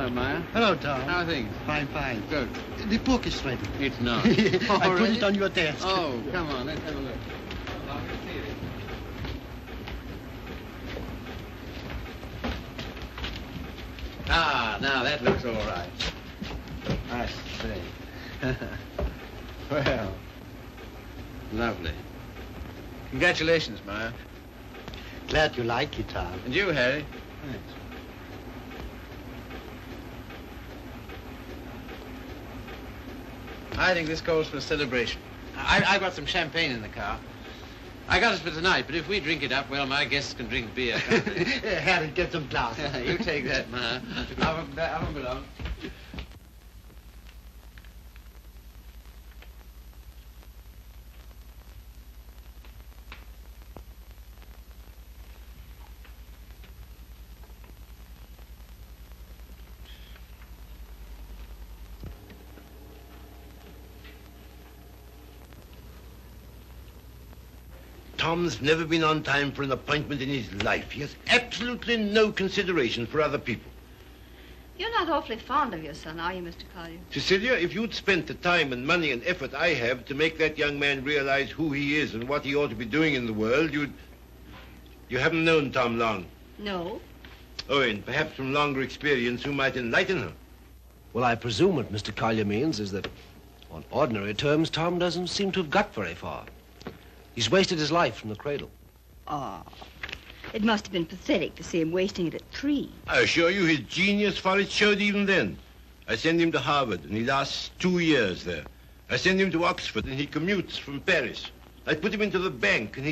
Hello, Maya. Hello, Tom. How are things? Fine, fine. Good. The book is ready. It's not. I put Already? it on your desk. Oh, come on, let's have a look. Ah, now that looks all right. I see. Well, lovely. Congratulations, Maya. Glad you like it, Tom. And you, Harry. Thanks. I think this calls for a celebration. I've got some champagne in the car. I got it for tonight, but if we drink it up, well, my guests can drink beer, can't they? Harry, get some glasses. You take that, Ma. I won't belong. Tom's never been on time for an appointment in his life. He has absolutely no consideration for other people. You're not awfully fond of your son, are you, Mr. Collier? Cecilia, if you'd spent the time and money and effort I have to make that young man realize who he is and what he ought to be doing in the world, You haven't known Tom long. No. Oh, and perhaps from longer experience you might enlighten her. Well, I presume what Mr. Collier means is that, on ordinary terms, Tom doesn't seem to have got very far. He's wasted his life from the cradle. Oh, it must have been pathetic to see him wasting it at 3. I assure you his genius for it showed even then. I send him to Harvard, and he lasts 2 years there. I send him to Oxford, and he commutes from Paris. I put him into the bank, and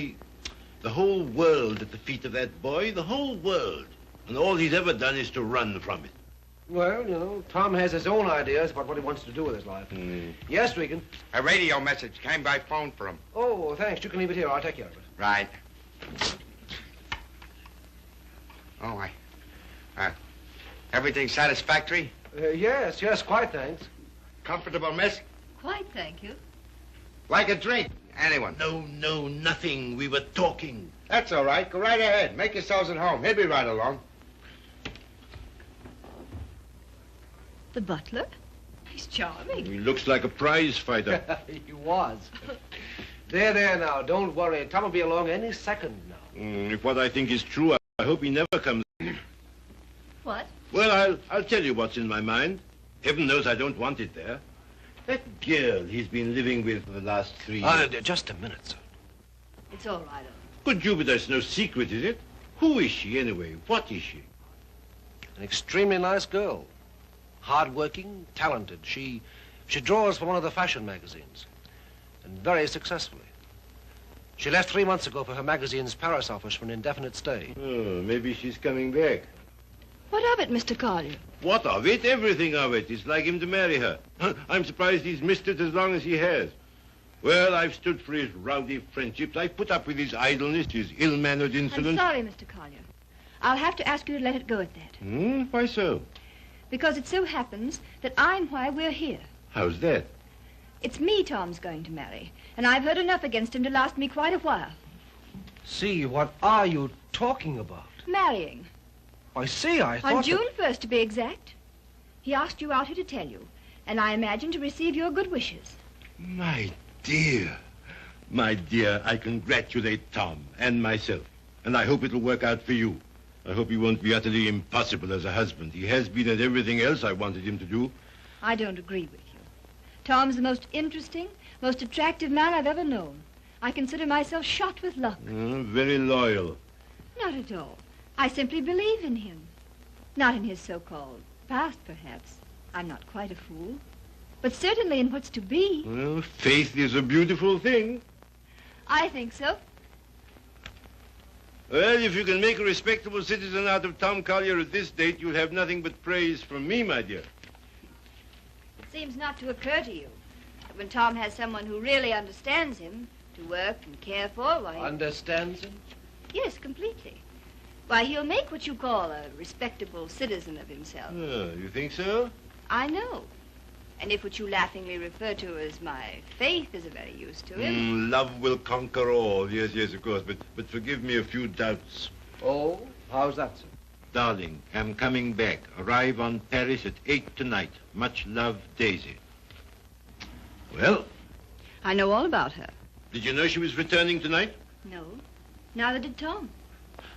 the whole world at the feet of that boy, the whole world. And all he's ever done is to run from it. Well, you know, Tom has his own ideas about what he wants to do with his life. Yes, Regan? A radio message came by phone for him. Oh, thanks. You can leave it here. I'll take care of it. Right. Oh, everything satisfactory? Yes, quite, thanks. Comfortable, miss? Quite, thank you. Like a drink? Anyone? No, nothing. We were talking. That's all right. Go right ahead. Make yourselves at home. He'll be right along. The butler? He's charming. He looks like a prize fighter. He was. There now. Don't worry. Tom will be along any second now. If what I think is true, I hope he never comes. What? Well, I'll tell you what's in my mind. Heaven knows I don't want it there. That girl he's been living with for the last 3 years. Just a minute, sir. It's all right, Good Jupiter, it's no secret, is it? Who is she, anyway? What is she? An extremely nice girl. Hard-working, talented. She draws for one of the fashion magazines. And very successfully. She left 3 months ago for her magazine's Paris office for an indefinite stay. Oh, maybe she's coming back. What of it, Mr. Collier? What of it? Everything of it. It's like him to marry her. I'm surprised he's missed it as long as he has. Well, I've stood for his rowdy friendships. I've put up with his idleness, his ill-mannered insolence. I'm sorry, Mr. Collier. I'll have to ask you to let it go at that. Why so? Because it so happens that I'm why we're here. How's that? It's me Tom's going to marry, and I've heard enough against him to last me quite a while. See, what are you talking about? Marrying. I see, I thought On June 1st, to be exact. He asked you out here to tell you, and I imagine to receive your good wishes. My dear, I congratulate Tom and myself, and I hope it'll work out for you. I hope he won't be utterly impossible as a husband. He has been at everything else I wanted him to do. I don't agree with you. Tom's the most interesting, most attractive man I've ever known. I consider myself shot with luck. Very loyal. Not at all. I simply believe in him. Not in his so-called past, perhaps. I'm not quite a fool. But certainly in what's to be. Well, faith is a beautiful thing. I think so. Well, if you can make a respectable citizen out of Tom Collier at this date, you'll have nothing but praise from me, my dear. It seems not to occur to you that when Tom has someone who really understands him to work and care for, why... Understands him? Yes, completely. Why, he'll make what you call a respectable citizen of himself. Oh, you think so? I know. And if what you laughingly refer to as my faith is of any use to him... Love will conquer all. Yes, of course. But forgive me a few doubts. Oh, how's that, sir? Darling, I'm coming back. Arrive on Paris at 8 tonight. Much love, Daisy. Well, I know all about her. did you know she was returning tonight? No. Neither did Tom.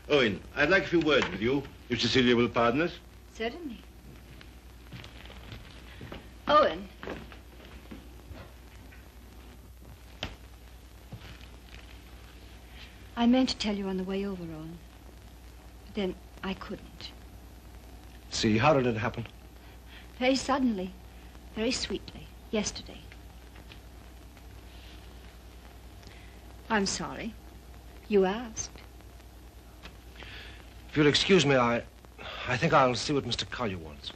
Owen, I'd like a few words with you, if Cecilia will pardon us. Certainly. Owen. I meant to tell you on the way over, Owen. But then I couldn't. See, how did it happen? Very suddenly, very sweetly, yesterday. I'm sorry. You asked. If you'll excuse me, I think I'll see what Mr. Collier wants.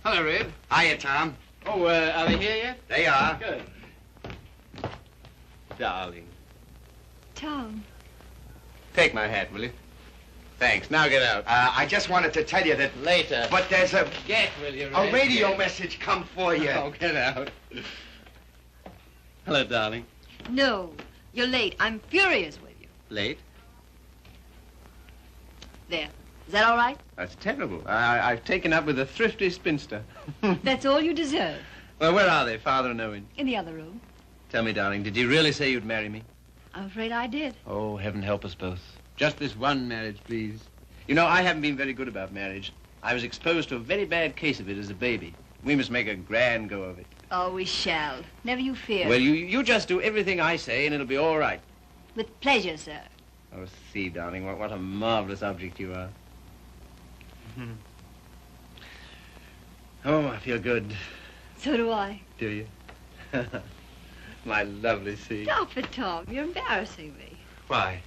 Hello, Red. Hiya, Tom. Oh, are they here yet? They are. Good. Darling. Tom. Take my hat, will you? Thanks. Now get out. I just wanted to tell you that... Later. But there's a Get, will you, Red? radio Get. message come for you. Oh, get out. Hello, darling. No, you're late. I'm furious with you. Late? There. Is that all right? That's terrible. I've taken up with a thrifty spinster. That's all you deserve. Well, where are they, Father and Owen? In the other room. Tell me, darling, did you really say you'd marry me? I'm afraid I did. Oh, heaven help us both. Just this one marriage, please. You know, I haven't been very good about marriage. I was exposed to a very bad case of it as a baby. We must make a grand go of it. Oh, we shall. Never you fear. Well, you just do everything I say, and it'll be all right. With pleasure, sir. Oh, see, darling, what a marvelous object you are. Oh, I feel good. So do I. Do you? My lovely sea. Stop it, Tom. You're embarrassing me. Why?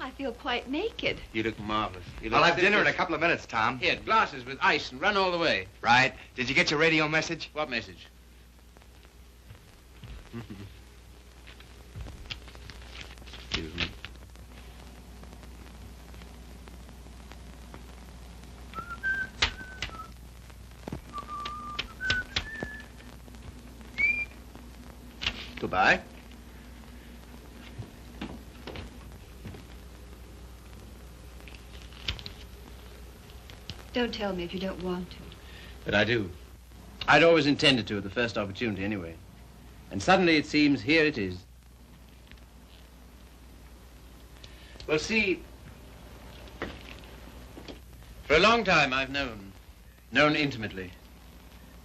I feel quite naked. You look marvelous. You look I'll have as if dinner in a this- couple of minutes, Tom. Here, glasses with ice and run all the way. Right. Did you get your radio message? What message? Excuse me. Goodbye. Don't tell me if you don't want to. But I do. I'd always intended to at the first opportunity anyway. And suddenly it seems here it is. Well, see, for a long time I've known intimately,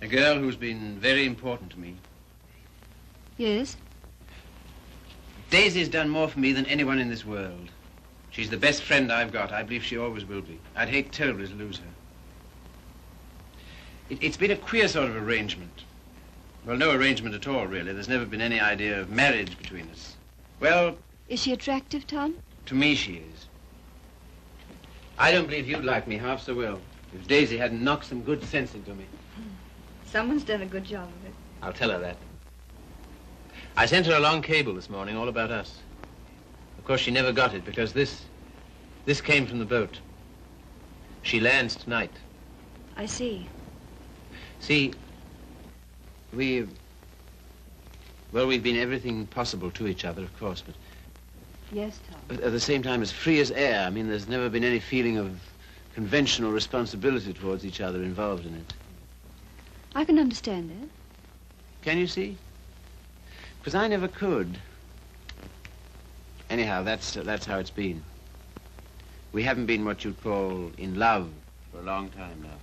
a girl who's been very important to me. Yes? Daisy's done more for me than anyone in this world. She's the best friend I've got. I believe she always will be. I'd hate terribly to lose her. It's been a queer sort of arrangement. Well, no arrangement at all, really. There's never been any idea of marriage between us. Well, Is she attractive, Tom? to me she is. I don't believe you'd like me half so well if Daisy hadn't knocked some good sense into me. Someone's done a good job of it. I'll tell her that. I sent her a long cable this morning all about us. Of course, she never got it because this came from the boat. She lands tonight. I see. See, we've been everything possible to each other, of course, but Yes, Tom. at the same time as free as air. I mean, there's never been any feeling of conventional responsibility towards each other involved in it. I can understand that. Can you see? Because I never could. Anyhow, that's how it's been. We haven't been what you'd call in love for a long time now.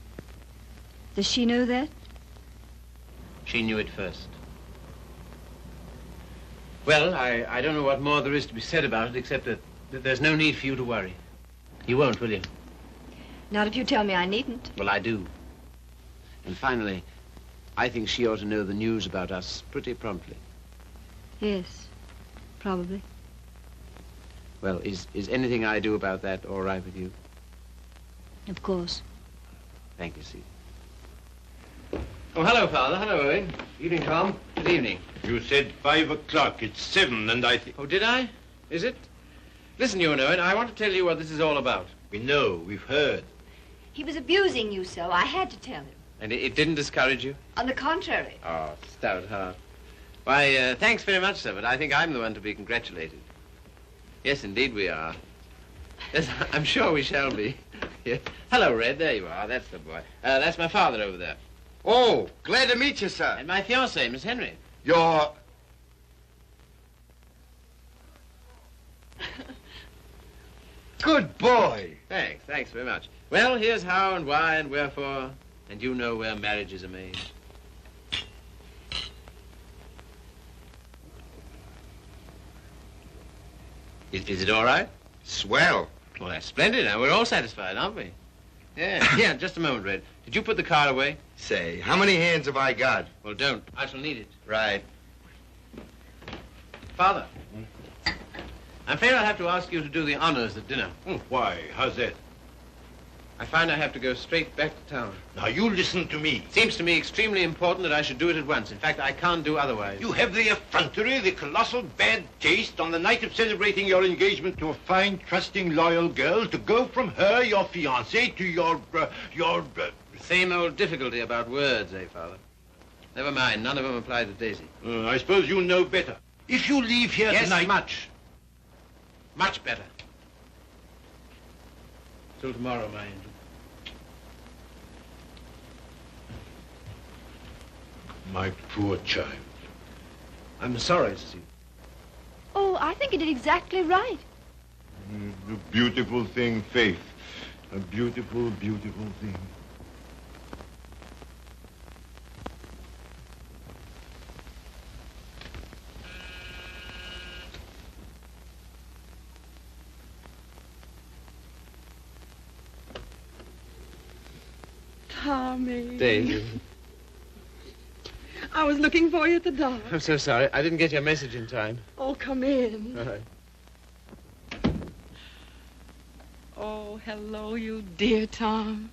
Does she know that? She knew it first. Well, I don't know what more there is to be said about it, except that there's no need for you to worry. You won't, will you? Not if you tell me I needn't. Well, I do. And finally, I think she ought to know the news about us pretty promptly. Yes, probably. Well, is anything I do about that all right with you? Of course. Thank you, Steve. Oh, hello, Father. Hello, Owen. Evening, Tom. Good evening. You said 5 o'clock. It's 7, and I think... Oh, did I? Is it? Listen, you and Owen, I want to tell you what this is all about. We know. We've heard. He was abusing you so. I had to tell him. And it didn't discourage you? On the contrary. Oh, stout heart. Why, thanks very much, sir, but I think I'm the one to be congratulated. Yes, indeed we are. Yes, I'm sure we shall be. Yeah. Hello, Red. There you are. That's the boy. That's my father over there. Oh, glad to meet you, sir. And my fiancée, Miss Henry. You're... Good boy. Thanks very much. Well, here's how and why and wherefore, and you know where marriages are made. Is it all right? Swell. Well, that's splendid. Now, we're all satisfied, aren't we? Yeah, yeah, just a moment, Red. Did you put the car away? Say, how many hands have I got? Well, don't. I shall need it. Right. Father, I'm afraid I'll have to ask you to do the honors at dinner. Why? How's that? I find I have to go straight back to town. Now, you listen to me. It seems to me extremely important that I should do it at once. In fact, I can't do otherwise. You have the effrontery, the colossal bad taste on the night of celebrating your engagement to a fine, trusting, loyal girl to go from her, your fiancée, to your... The same old difficulty about words, eh, Father? Never mind. None of them apply to Daisy. I suppose you know better. If you leave here Yes, tonight... much. Much better. Till tomorrow, my angel. My poor child. I'm sorry, Steve. Oh, I think you did exactly right. A beautiful thing, Faith. A beautiful, beautiful thing. Tommy. Daisy. I was looking for you at the door. I'm so sorry. I didn't get your message in time. Oh, come in. All right. Oh, hello, you dear Tom.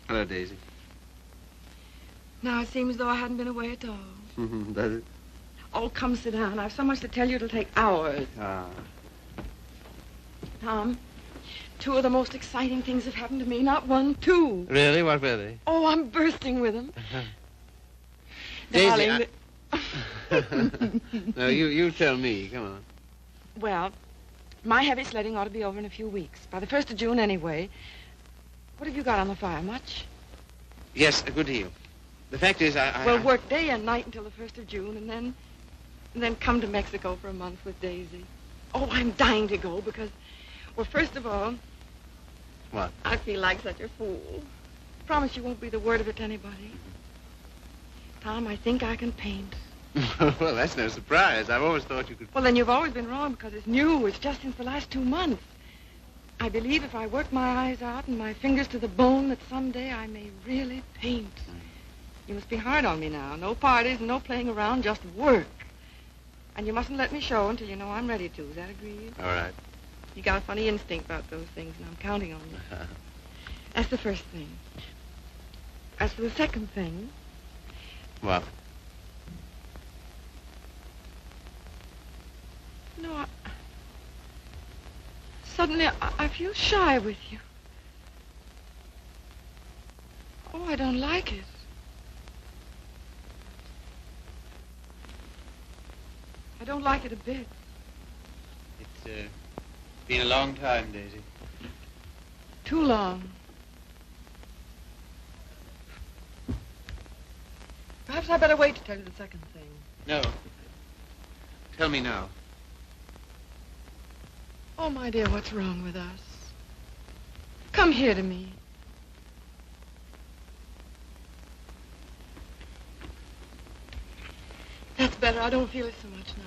Hello, Daisy. Now it seems as though I hadn't been away at all. Does it? Oh, come sit down. I've so much to tell you it'll take hours. Ah. Tom, two of the most exciting things have happened to me. Not one, two. Really? What were they? Oh, I'm bursting with them. Daisy, Darling, No, you tell me. Come on. well, my heavy sledding ought to be over in a few weeks. By the 1st of June, anyway. What have you got on the fire? Much? Yes, a good deal. The fact is, We'll work day and night until the 1st of June, and then come to Mexico for a month with Daisy. Oh, I'm dying to go because, well, first of all... What? I feel like such a fool. Promise you won't breathe a word of it to anybody. Tom, I think I can paint. Well, that's no surprise. I've always thought you could... Well, then you've always been wrong because it's new. It's just since the last 2 months. I believe if I work my eyes out and my fingers to the bone that someday I may really paint. You must be hard on me now. No parties and no playing around, just work. And you mustn't let me show until you know I'm ready to. Is that agreed? All right. You got a funny instinct about those things, and I'm counting on you. That's the first thing. As for the second thing... What? No, suddenly I feel shy with you. Oh, I don't like it. I don't like it a bit. It's been a long time, Daisy. Too long. Perhaps I better wait to tell you the second thing. No. Tell me now. Oh, my dear, what's wrong with us? Come here to me. That's better. I don't feel it so much now.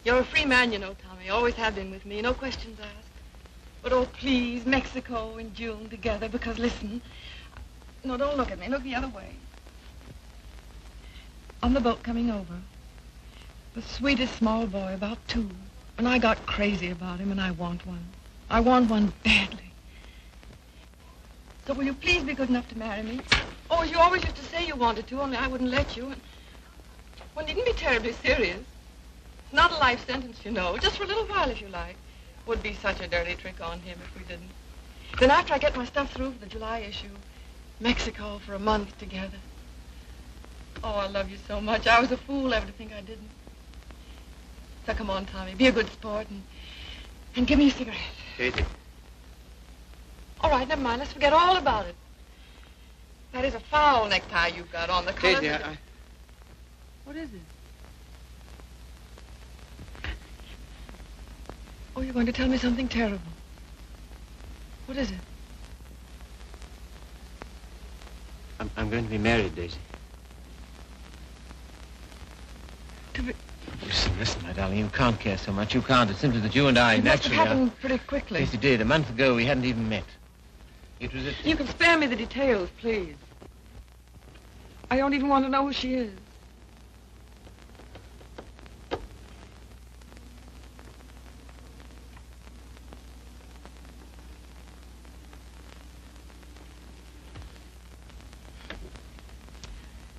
You're a free man, you know, Tommy. Always have been with me. No questions asked. But, oh, please, Mexico in June together, because, listen. No, don't look at me. Look the other way. On the boat coming over, the sweetest small boy, about 2. And I got crazy about him, and I want one. I want one badly. So will you please be good enough to marry me? Oh, you always used to say you wanted to, only I wouldn't let you. And one needn't be terribly serious. It's not a life sentence, you know. Just for a little while, if you like. Would be such a dirty trick on him if we didn't. Then after I get my stuff through for the July issue, Mexico for a month together. Oh, I love you so much. I was a fool ever to think I didn't. So come on, Tommy. Be a good sport and give me a cigarette. Katie. All right, never mind. Let's forget all about it. That is a foul necktie you've got on. The colors... Katie, What is it? Oh, you're going to tell me something terrible. What is it? I'm going to be married, Daisy. To be... Listen, my darling, you can't care so much. You can't. It's simply that you and I It must have naturally happened pretty quickly. Yes, it did. A month ago, we hadn't even met. It was at... You can spare me the details, please. I don't even want to know who she is.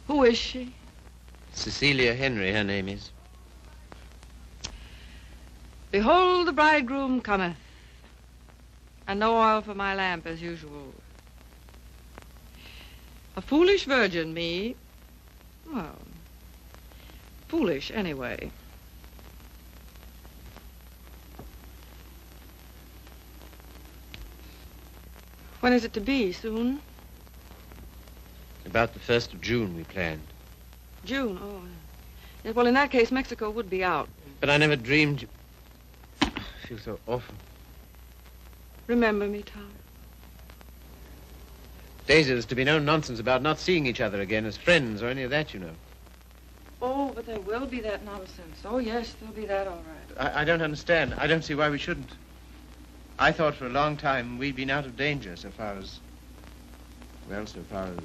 Who is she? Cecilia Henry, her name is. Behold, the bridegroom cometh, and no oil for my lamp as usual. A foolish virgin, me. Well, foolish anyway. When is it to be? Soon? About the 1st of June, we planned. June, oh. Yeah, well, in that case, Mexico would be out. But I never dreamed... I feel so awful. Remember me, Tom. Daisy, there's to be no nonsense about not seeing each other again as friends or any of that, you know. Oh, but there will be that nonsense. Oh, yes, there'll be that, all right. I don't understand. I don't see why we shouldn't. I thought for a long time we'd been out of danger so far as... Well, so far as...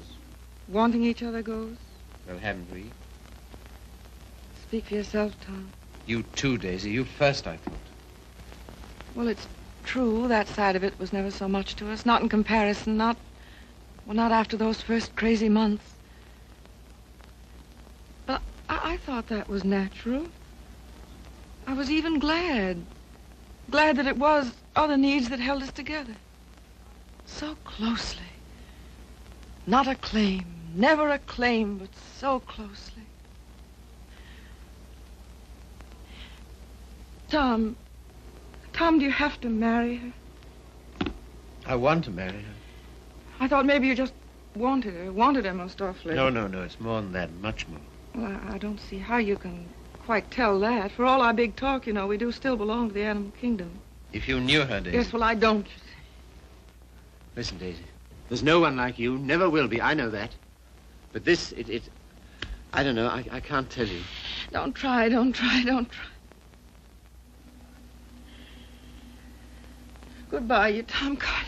Wanting each other goes? Well, haven't we? Speak for yourself, Tom. You too, Daisy. You first, I thought. Well, it's true. That side of it was never so much to us. Not in comparison. Not after those first crazy months. But I thought that was natural. I was even glad. Glad that it was other needs that held us together. So closely. Not a claim. Never a claim, but so closely. Tom, do you have to marry her? I want to marry her. I thought maybe you just wanted her most awfully. No, it's more than that, much more. Well, I don't see how you can quite tell that. For all our big talk, you know, we do still belong to the animal kingdom. If you knew her, Daisy... Yes, well, I don't, you see. Listen, Daisy, there's no one like you, never will be, I know that. But this, I don't know, I can't tell you. Don't try. Goodbye, you Tom Carter.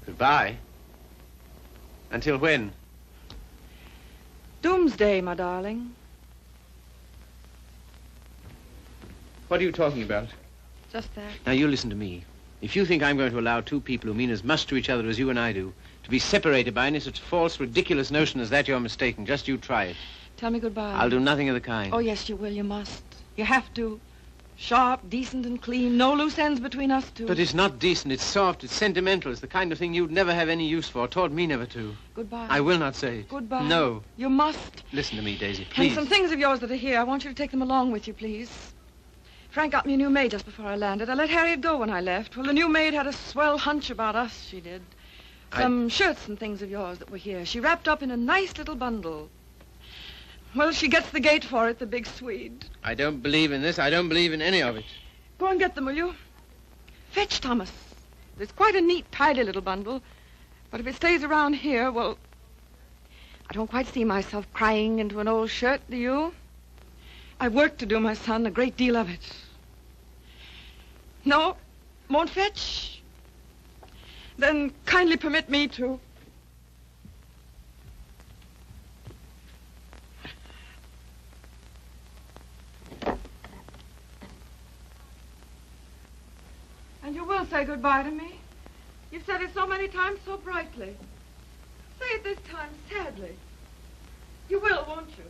Goodbye? Until when? Doomsday, my darling. What are you talking about? Just that. Now, you listen to me. If you think I'm going to allow two people who mean as much to each other as you and I do to be separated by any such false, ridiculous notion as that, you're mistaken. Just you try it. Tell me goodbye. I'll do nothing of the kind. Oh, yes, you will. You must. You have to. Sharp, decent, and clean. No loose ends between us two. But it's not decent. It's soft. It's sentimental. It's the kind of thing you'd never have any use for. Taught me never to. Goodbye. I will not say it. Goodbye. No. You must. Listen to me, Daisy, please. And some things of yours that are here, I want you to take them along with you, please. Frank got me a new maid just before I landed. I let Harriet go when I left. Well, the new maid had a swell hunch about us, she did. Some shirts and things of yours that were here. She wrapped up in a nice little bundle. Well, she gets the gate for it, the big Swede. I don't believe in this. I don't believe in any of it. Go and get them, will you? Fetch, Thomas. It's quite a neat, tidy little bundle. But if it stays around here, well, I don't quite see myself crying into an old shirt, do you? I've work to do, my son, a great deal of it. No? Won't fetch? Then kindly permit me to... And you will say goodbye to me? You've said it so many times so brightly. Say it this time sadly. You will, won't you?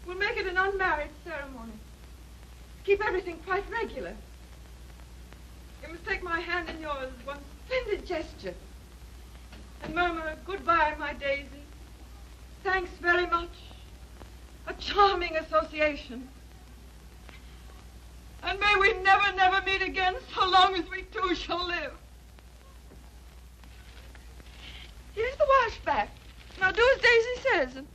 We'll make it an unmarried ceremony. Keep everything quite regular. You must take my hand in yours, one splendid gesture, and murmur, goodbye, my Daisy. Thanks very much. A charming association. And may we never, never meet again so long as we two shall live. Here's the washback. Now do as Daisy says. And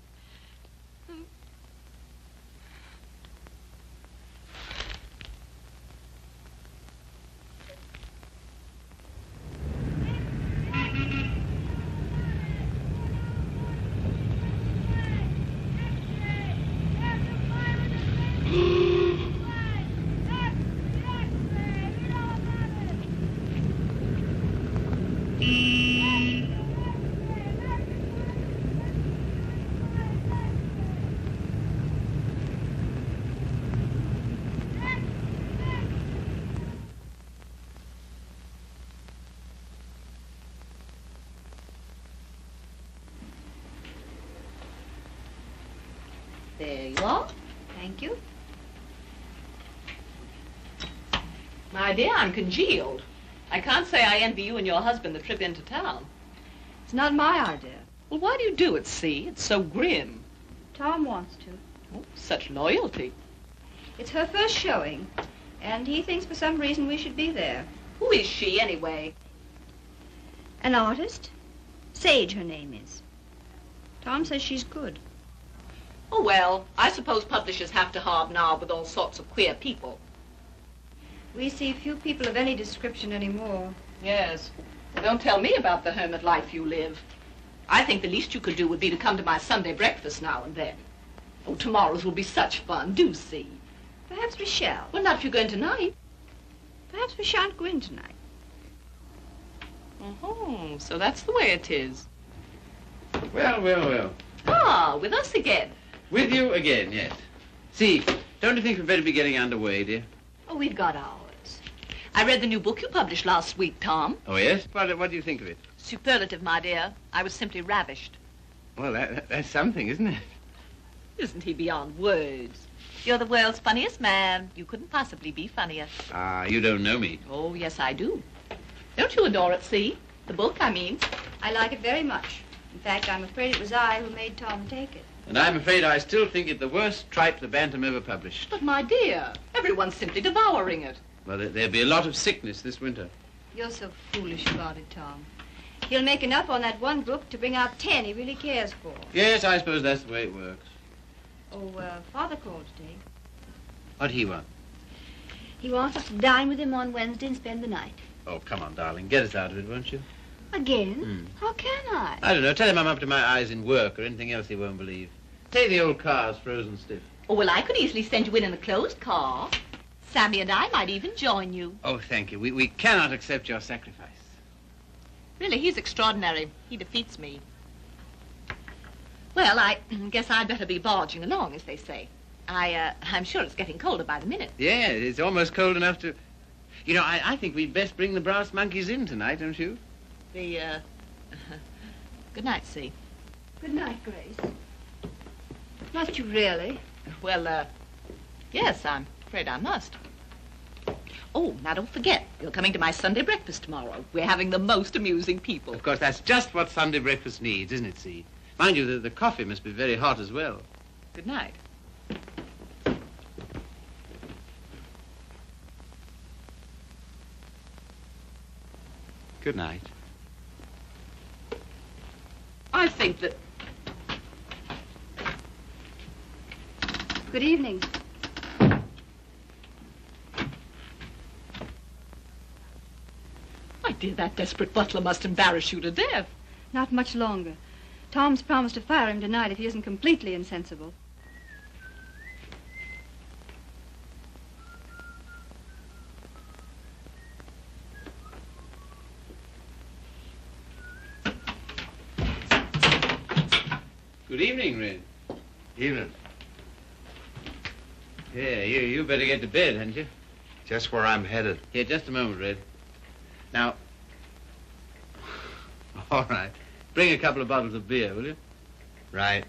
there you are. Thank you. My dear, I'm congealed. I can't say I envy you and your husband the trip into town. It's not my idea. Well, why do you do it, see? It's so grim. Tom wants to. Oh, such loyalty. It's her first showing, and he thinks for some reason we should be there. Who is she, anyway? An artist? Sage, her name is. Tom says she's good. Oh, well, I suppose publishers have to hobnob with all sorts of queer people. We see few people of any description anymore. Yes. Well, don't tell me about the hermit life you live. I think the least you could do would be to come to my Sunday breakfast now and then. Oh, tomorrow's will be such fun. Do see. Perhaps we shall. Well, not if you're going tonight. Perhaps we shan't go in tonight. Oh, so that's the way it is. Well, well, well. Ah, with us again. With you again, yes. See, don't you think we'd better be getting underway, dear? Oh, we've got ours. I read the new book you published last week, Tom. Oh, yes? What do you think of it? Superlative, my dear. I was simply ravished. Well, that's something, isn't it? Isn't he beyond words? You're the world's funniest man. You couldn't possibly be funnier. Ah, you don't know me. Oh, yes, I do. Don't you adore it, see? The book, I mean. I like it very much. In fact, I'm afraid it was I who made Tom take it. And I'm afraid I still think it the worst tripe the Bantam ever published. But, my dear, everyone's simply devouring it. Well, there'll be a lot of sickness this winter. You're so foolish about it, Tom. He'll make enough on that one book to bring out 10 he really cares for. Yes, I suppose that's the way it works. Oh, Father called today. What'd he want? He wants us to dine with him on Wednesday and spend the night. Oh, come on, darling. Get us out of it, won't you? Again? How can I? I don't know. Tell him I'm up to my eyes in work or anything else he won't believe. Say the old car's frozen stiff. Oh, well, I could easily send you in a closed car. Sammy and I might even join you. Oh, thank you. We cannot accept your sacrifice. Really, he's extraordinary. He defeats me. Well, I guess I'd better be barging along, as they say. I'm sure it's getting colder by the minute. Yeah, it's almost cold enough to... You know, I think we'd best bring the brass monkeys in tonight, don't you? Good night, See. Good night, Grace. Must you really? Well, yes, I'm afraid I must. Oh, now don't forget, you're coming to my Sunday breakfast tomorrow. We're having the most amusing people. Of course, that's just what Sunday breakfast needs, isn't it, See? Mind you, the coffee must be very hot as well. Good night. Good night. I think that... Good evening. My dear, that desperate butler must embarrass you to death. Not much longer. Tom's promised to fire him tonight if he isn't completely insensible. Good evening, Red. Evening. Yeah, you better get to bed, hadn't you? Just where I'm headed. Here, just a moment, Red. Now, All right. Bring a couple of bottles of beer, will you? Right.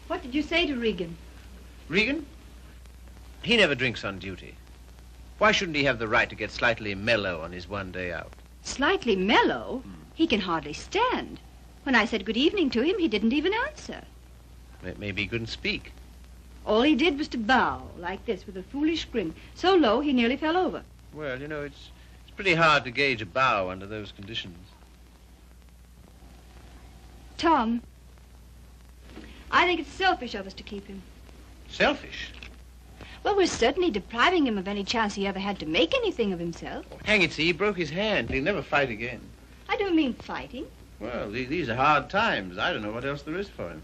What did you say to Regan? Regan? He never drinks on duty. Why shouldn't he have the right to get slightly mellow on his one day out? Slightly mellow? He can hardly stand. When I said good evening to him, he didn't even answer. Maybe he couldn't speak. All he did was to bow, like this, with a foolish grin, so low he nearly fell over. Well, you know, it's pretty hard to gauge a bow under those conditions. Tom, I think it's selfish of us to keep him. Selfish? Well, we're certainly depriving him of any chance he ever had to make anything of himself. Oh, hang it, see, he broke his hand. He'll never fight again. I don't mean fighting. Well, these are hard times. I don't know what else there is for him.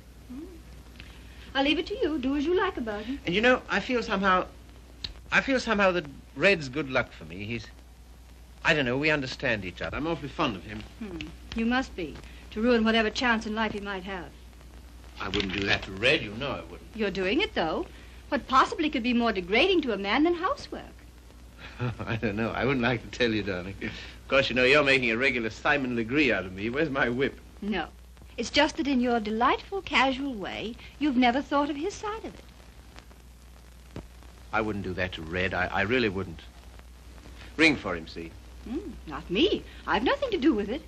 I'll leave it to you. Do as you like about him. And you know, I feel somehow that Red's good luck for me. I don't know, we understand each other. I'm awfully fond of him. You must be, to ruin whatever chance in life he might have. I wouldn't do that to Red, you know I wouldn't. You're doing it, though. What possibly could be more degrading to a man than housework? I don't know. I wouldn't like to tell you, darling. Of course, you know, you're making a regular Simon Legree out of me. Where's my whip? No. It's just that in your delightful, casual way, you've never thought of his side of it. I wouldn't do that to Red. I really wouldn't. Ring for him, see? Not me. I've nothing to do with it.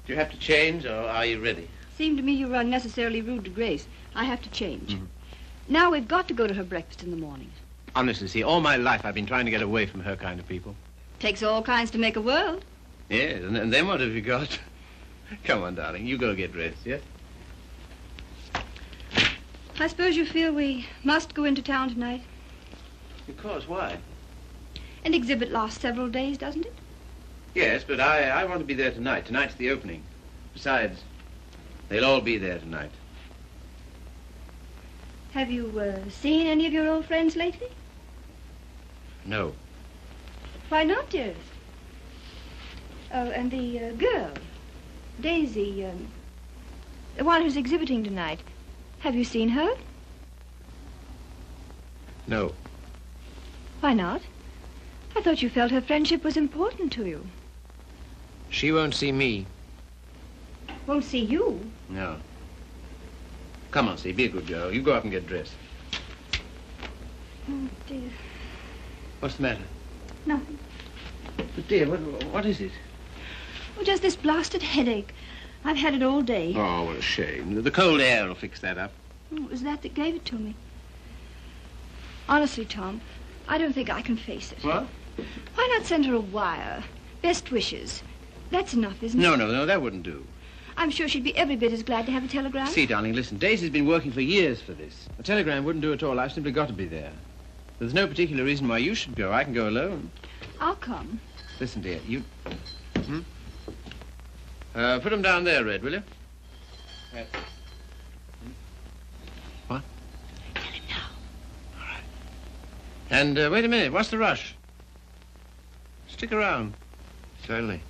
Do you have to change, or are you ready? Seemed to me you were unnecessarily rude to Grace. I have to change. Now we've got to go to her breakfast in the morning. Honestly, see, all my life I've been trying to get away from her kind of people. Takes all kinds to make a world. Yes, and then what have you got? Come on, darling, you go get dressed, yes? I suppose you feel we must go into town tonight. Of course, why? An exhibit lasts several days, doesn't it? Yes, but I want to be there tonight. Tonight's the opening. Besides, they'll all be there tonight. Have you seen any of your old friends lately? No. Why not, dearest? Oh, and the girl, Daisy, the one who's exhibiting tonight. Have you seen her? No. Why not? I thought you felt her friendship was important to you. She won't see me. Won't see you? No. Come on, see, be a good girl. You go up and get dressed. Oh, dear. What's the matter? Nothing. But, dear, what is it? Oh, just this blasted headache. I've had it all day. Oh, what a shame. The cold air will fix that up. Oh, it was that gave it to me. Honestly, Tom, I don't think I can face it. What? Why not send her a wire? Best wishes. That's enough, isn't it? No, that wouldn't do. I'm sure she'd be every bit as glad to have a telegram. See, darling, listen, Daisy's been working for years for this. A telegram wouldn't do at all. I've simply got to be there. There's no particular reason why you should go. I can go alone. I'll come. Listen, dear, you... put them down there, Red, will you? What? Tell him now. All right. And wait a minute. What's the rush? Stick around. Certainly.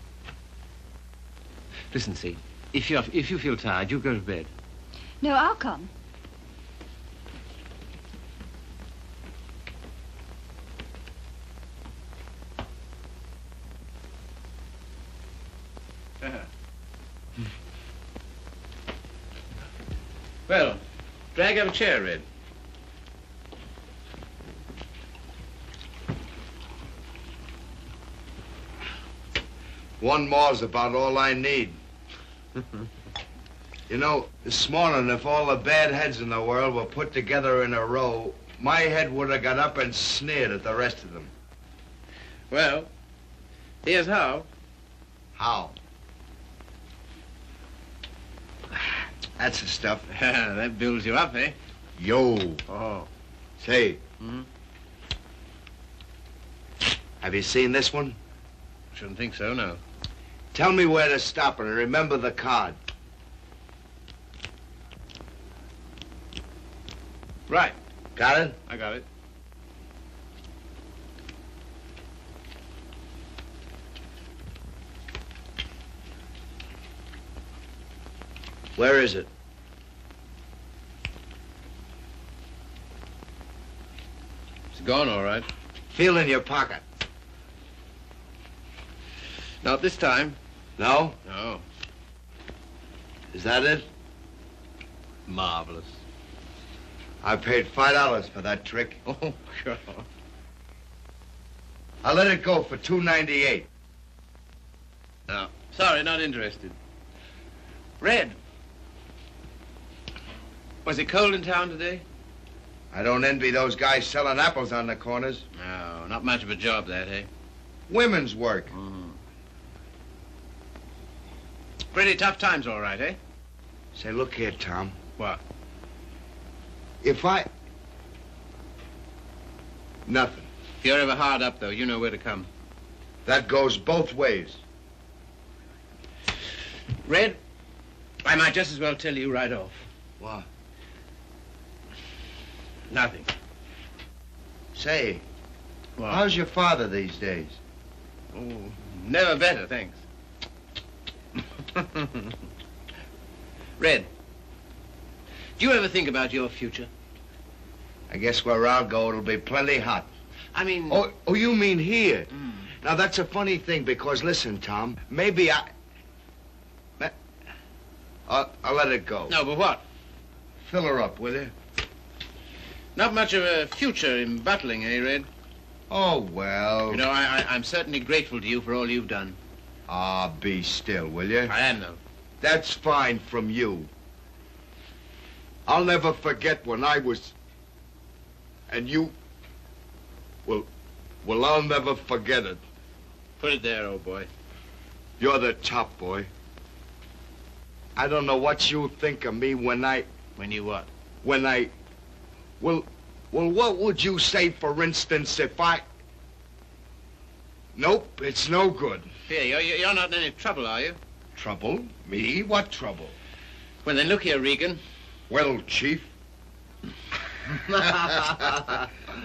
Listen, see, if you feel tired, you go to bed. No, I'll come. Well, drag up a chair, Red. One more's about all I need. You know, this morning, if all the bad heads in the world were put together in a row, my head would have got up and sneered at the rest of them. Well, here's how. How? That's the stuff. That builds you up, eh? Yo. Oh. Say. Have you seen this one? Shouldn't think so, no. Tell me where to stop and remember the card. Right. Got it? I got it. Where is it? It's gone, all right. Feel in your pocket. Not this time. No? No. Is that it? Marvelous. I paid $5 for that trick. Oh, God. I let it go for $2.98. No. Sorry, not interested. Red. Was it cold in town today? I don't envy those guys selling apples on the corners. No, not much of a job, that, eh? Women's work. Pretty tough times, all right, eh? Say, look here, Tom. What? If I... Nothing. If you're ever hard up, though, you know where to come. That goes both ways. Red, I might just as well tell you right off. What? Nothing. Say, What? how's your father these days? Oh, never better, thanks. Red, do you ever think about your future? I guess where I'll go, it'll be plenty hot. I mean... Oh, you mean here? Mm. Now, that's a funny thing, because listen, Tom, maybe I'll let it go. No, but what? Fill her up, will you? Not much of a future in battling, eh, Red? Oh, well. You know, I'm certainly grateful to you for all you've done. Ah, be still, will you? I am, though. That's fine from you. I'll never forget when I was... And you... Well, I'll never forget it. Put it there, old boy. You're the top, boy. I don't know what you think of me when I... When you what? When I... Well, what would you say, for instance, if I... Nope, it's no good. Here, you're not in any trouble, are you? Trouble? Me? What trouble? Well, then look here, Regan. Well, Chief.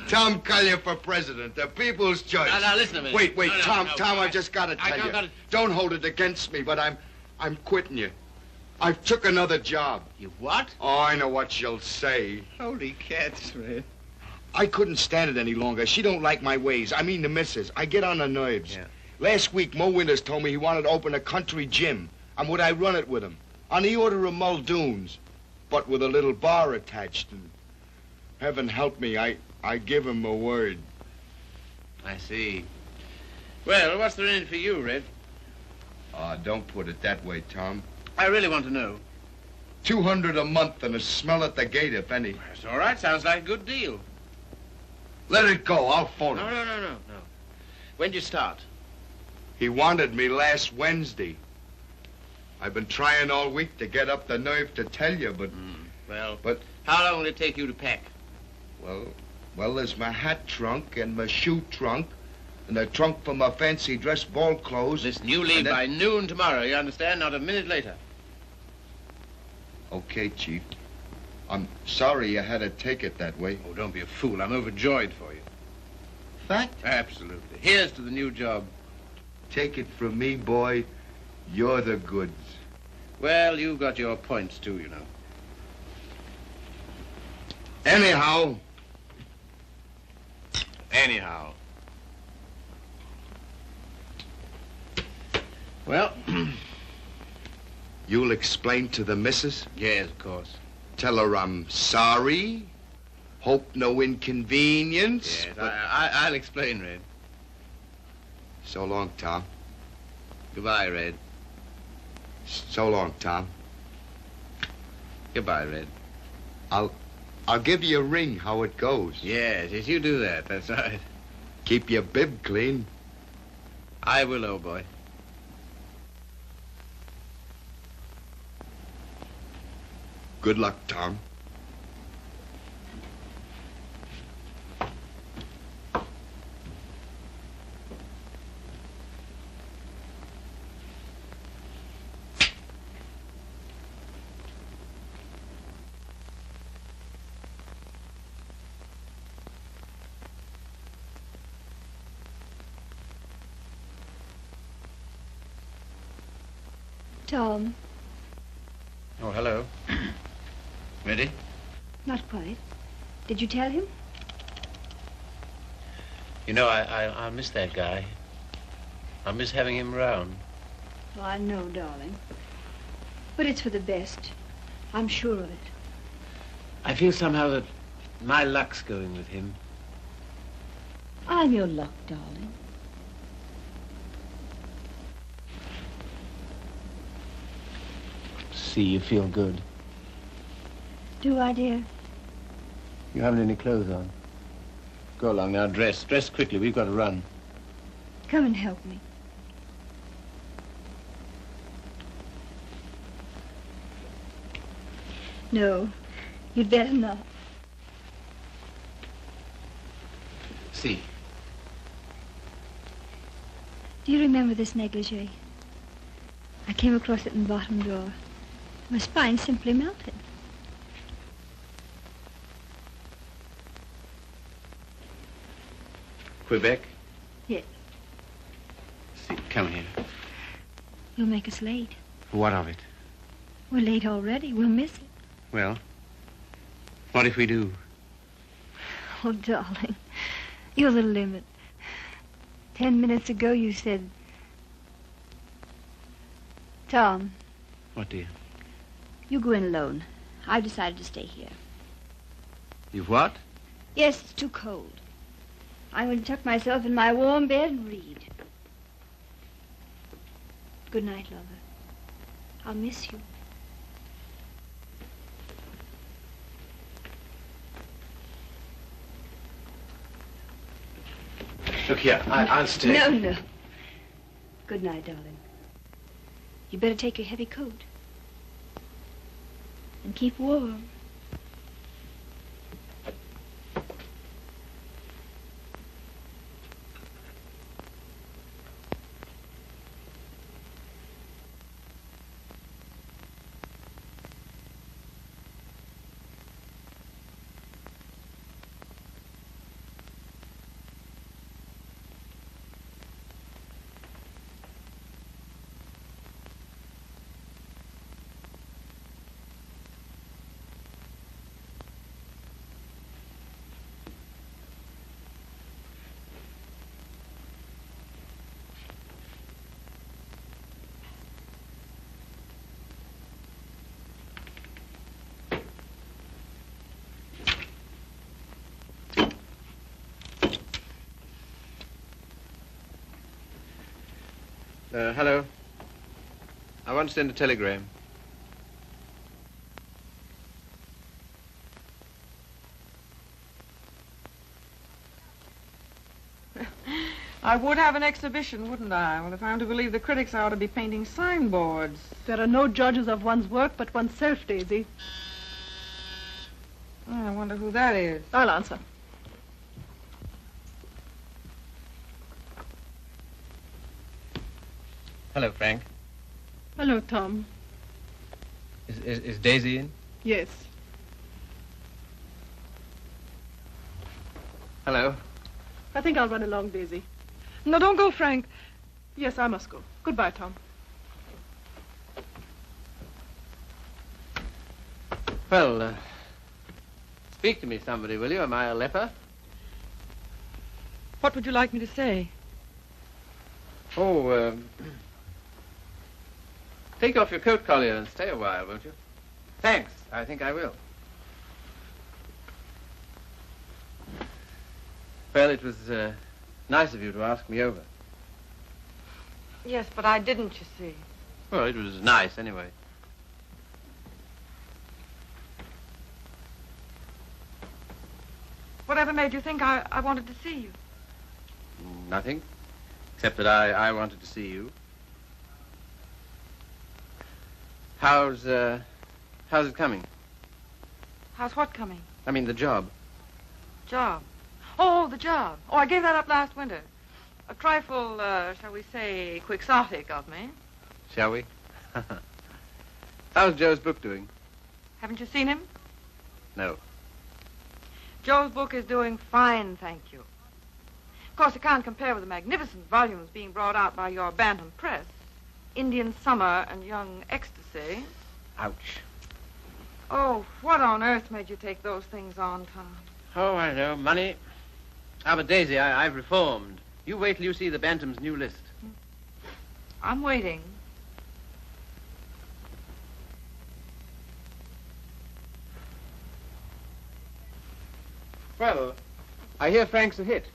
Tom Collier for president, the people's choice. Now, listen a minute. Wait, No, Tom, no, I just gotta tell you. gotta... Don't hold it against me, but I'm quitting you. I've took another job. You what? Oh, I know what you'll say. Holy cats, Red. I couldn't stand it any longer. She don't like my ways. I mean the missus. I get on her nerves. Yeah. Last week, Mo Winters told me he wanted to open a country gym. And would I run it with him? On the order of Muldoon's. But with a little bar attached. And heaven help me, I give him a word. I see. Well, what's there in it for you, Red? Don't put it that way, Tom. I really want to know. $200 a month and a smell at the gate, if any. That's all right. Sounds like a good deal. Let it go. I'll phone No, him. no. When'd you start? He wanted me last Wednesday. I've been trying all week to get up the nerve to tell you, but... Well, But... how long will it take you to pack? Well, there's my hat trunk and my shoe trunk and the trunk for my fancy dress ball clothes. Listen, you leave then... by noon tomorrow, you understand? Not a minute later. Okay, Chief. I'm sorry you had to take it that way. Oh, don't be a fool. I'm overjoyed for you. Fact? Absolutely. Here's to the new job. Take it from me, boy. You're the goods. Well, you've got your points, too, you know. Anyhow, Well, you'll explain to the missus? yes, of course. Tell her I'm sorry. Hope no inconvenience. Yes, but- I'll explain, Red. So long, Tom. Goodbye, Red. So long, Tom. Goodbye, Red. I'll give you a ring how it goes. Yes, you do that. That's right. Keep your bib clean. I will, old boy. Good luck, Tom. Tom, Oh, hello. Ready? Not quite. Did you tell him? You know, I miss that guy. I miss having him around. Oh, I know, darling. But it's for the best. I'm sure of it. I feel somehow that my luck's going with him. I'm your luck, darling. See, you feel good. Do I, dear? You haven't any clothes on. Go along now, dress. Dress quickly, we've got to run. Come and help me. No, you'd better not. See. Do you remember this negligee? I came across it in the bottom drawer. My spine simply melted. Quebec? Yes. See, come here. You'll make us late. What of it? We're late already. We'll miss it. Well, what if we do? Oh, darling, you're the limit. 10 minutes ago you said... Tom, What, dear? you go in alone. I've decided to stay here. You've what? Yes, it's too cold. I'm going to tuck myself in my warm bed and read. Good night, lover. I'll miss you. Look here, I'll stay. No. Good night, darling. You better take your heavy coat. And keep warm. Hello. I want to send a telegram. I would have an exhibition, wouldn't I? Well, if I'm to believe the critics, I ought to be painting signboards. There are no judges of one's work but oneself, Daisy. Oh, I wonder who that is. I'll answer. Hello, Frank. Hello, Tom. Is Daisy in? Yes. Hello. I think I'll run along, Daisy. No, don't go, Frank. Yes, I must go. Goodbye, Tom. Well, speak to me, somebody, will you? Am I a leper? What would you like me to say? Oh, take off your coat collar and stay a while, won't you? Thanks. I think I will. Well, it was nice of you to ask me over. Yes, but I didn't, you see. Well, it was nice anyway. Whatever made you think I wanted to see you? Nothing, except that I wanted to see you. How's it coming? How's what coming? I mean, the job. Job. Oh, the job. Oh, I gave that up last winter. A trifle, shall we say, quixotic of me. Shall we? How's Joe's book doing? Haven't you seen him? No. Joe's book is doing fine, thank you. Of course, it can't compare with the magnificent volumes being brought out by your Bantam Press. Indian Summer and Young Ecstasy. Ouch. Oh, what on earth made you take those things on, Tom? Oh, I know. Money. Ah, but Daisy, I've reformed. You wait till you see the Bantam's new list. I'm waiting. Well, I hear Frank's a hit.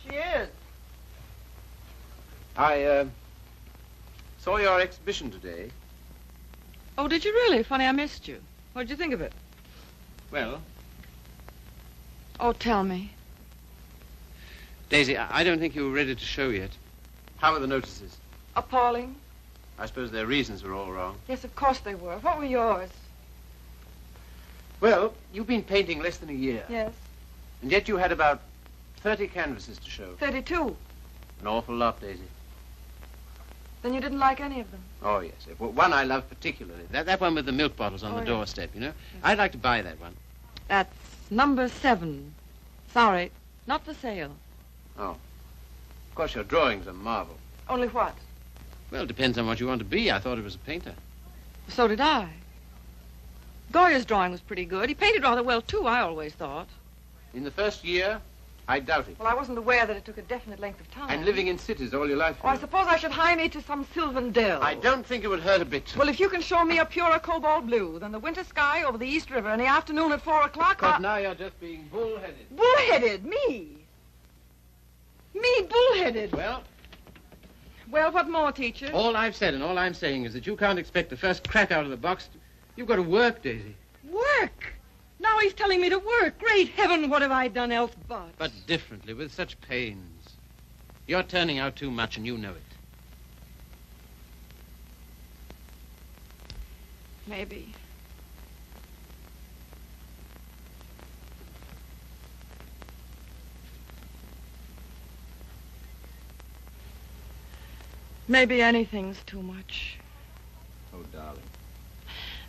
She is. I saw your exhibition today. Oh, did you really? Funny, I missed you. What did you think of it? Well, Oh, tell me. Daisy, I don't think you were ready to show yet. How were the notices? Appalling. I suppose their reasons were all wrong. Yes, of course they were. What were yours? Well, you've been painting less than a year. Yes. And yet you had about 30 canvases to show. 32. An awful lot, Daisy. Then you didn't like any of them? Oh, yes. Well, one I love particularly. That one with the milk bottles on the yes. doorstep, you know? I'd like to buy that one. That's number 7. Sorry, not for sale. Oh. Of course, your drawing's a marvel. Only what? Well, it depends on what you want to be. I thought it was a painter. So did I. Goya's drawing was pretty good. He painted rather well, too, I always thought. In the first year, I doubt it. Well, I wasn't aware that it took a definite length of time. And living in cities all your life. Oh, I suppose I should hie me to some sylvan dell. I don't think it would hurt a bit. Well, if you can show me a purer cobalt blue than the winter sky over the East River in the afternoon at 4 o'clock, But now you're just being bullheaded. Bullheaded? Me? Me bullheaded? Well, Well, what more, teacher? all I've said and all I'm saying is that you can't expect the first crack out of the box. You've got to work, Daisy. Work? Now he's telling me to work. Great heaven, what have I done else but? But differently, with such pains. You're turning out too much and you know it. Maybe. Maybe anything's too much. Oh, darling.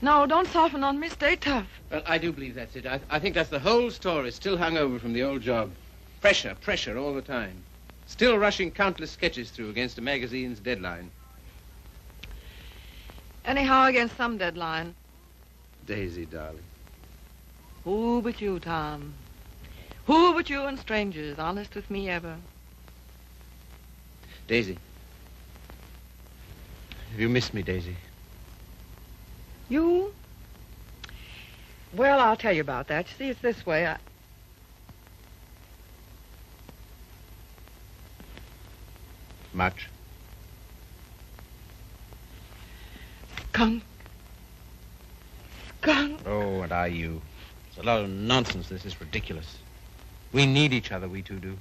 No, don't soften on me. Stay tough. Well, I do believe that's it. I think that's the whole story, still hung over from the old job. Pressure all the time. Still rushing countless sketches through against a magazine's deadline. Anyhow, against some deadline. Daisy, darling. Who but you, Tom? Who but you and strangers, honest with me ever? Daisy. Have you missed me, Daisy? You? Well, I'll tell you about that. You see, it's this way. Much. Skunk. Skunk. Oh, and are you? It's a lot of nonsense. This is ridiculous. We need each other, we two do.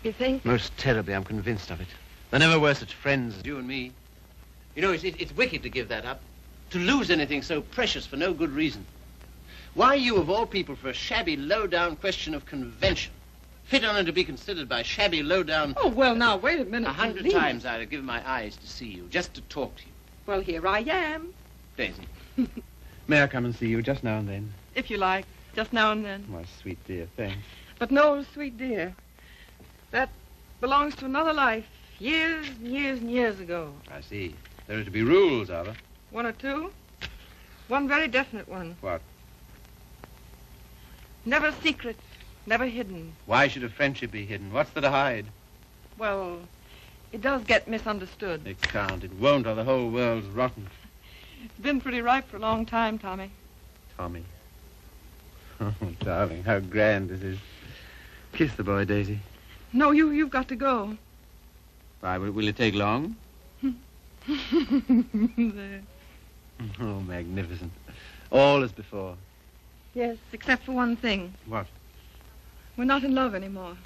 You think? Most terribly, I'm convinced of it. There never were such friends as you and me. You know, it's wicked to give that up. To lose anything so precious for no good reason. Why you, of all people, for a shabby, low-down question of convention? Fit on to be considered by shabby, low-down... Oh, well, now, wait a minute. 100 please. times I'd have given my eyes to see you, just to talk to you. Well, here I am. Daisy, may I come and see you just now and then? If you like. Just now and then. My sweet dear, thanks. But no, sweet dear. That belongs to another life. Years and years and years ago. I see. There are to be rules, are there? 1 or 2. One very definite one. What? Never secret. Never hidden. Why should a friendship be hidden? What's there to hide? Well, it does get misunderstood. It can't. It won't, or the whole world's rotten. It's been pretty ripe for a long time, Tommy. Tommy. Oh, darling, how grand this is. Kiss the boy, Daisy. No, you've got to go. Why, will it take long? There. Oh, magnificent. All as before. Yes, except for one thing. What? We're not in love anymore.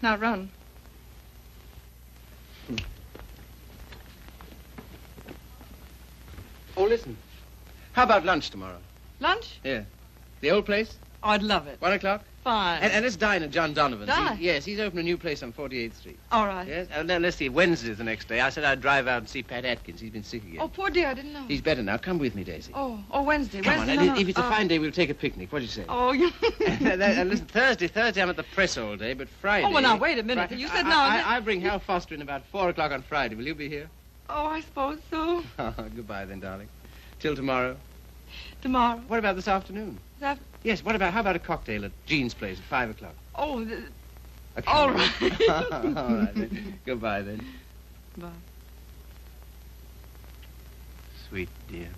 Now run. Oh, listen. How about lunch tomorrow? Lunch? Yeah. The old place? Oh, I'd love it. 1 o'clock? Fine. And let's dine at John Donovan's. Dine? Yes, he's opened a new place on 48th Street. All right. Yes? And then let's see, Wednesday's the next day. I said I'd drive out and see Pat Atkins. He's been sick again. Oh, poor dear, I didn't know. He's better now. Come with me, Daisy. Oh, Wednesday. Come on, Wednesday. and No, if it's a fine day, we'll take a picnic. What do you say? Oh, you... And listen, Thursday I'm at the press all day, but Friday... Oh, well, now, wait a minute. You said now... I'll bring Hal Foster in about 4 o'clock on Friday. Will you be here? Oh, I suppose so. Oh, goodbye then, darling. Till tomorrow. Tomorrow. What about this afternoon? That... Yes, how about a cocktail at Jean's place at 5 o'clock? Oh, Okay. all right. All right, then. Goodbye, then. Bye. Sweet dear.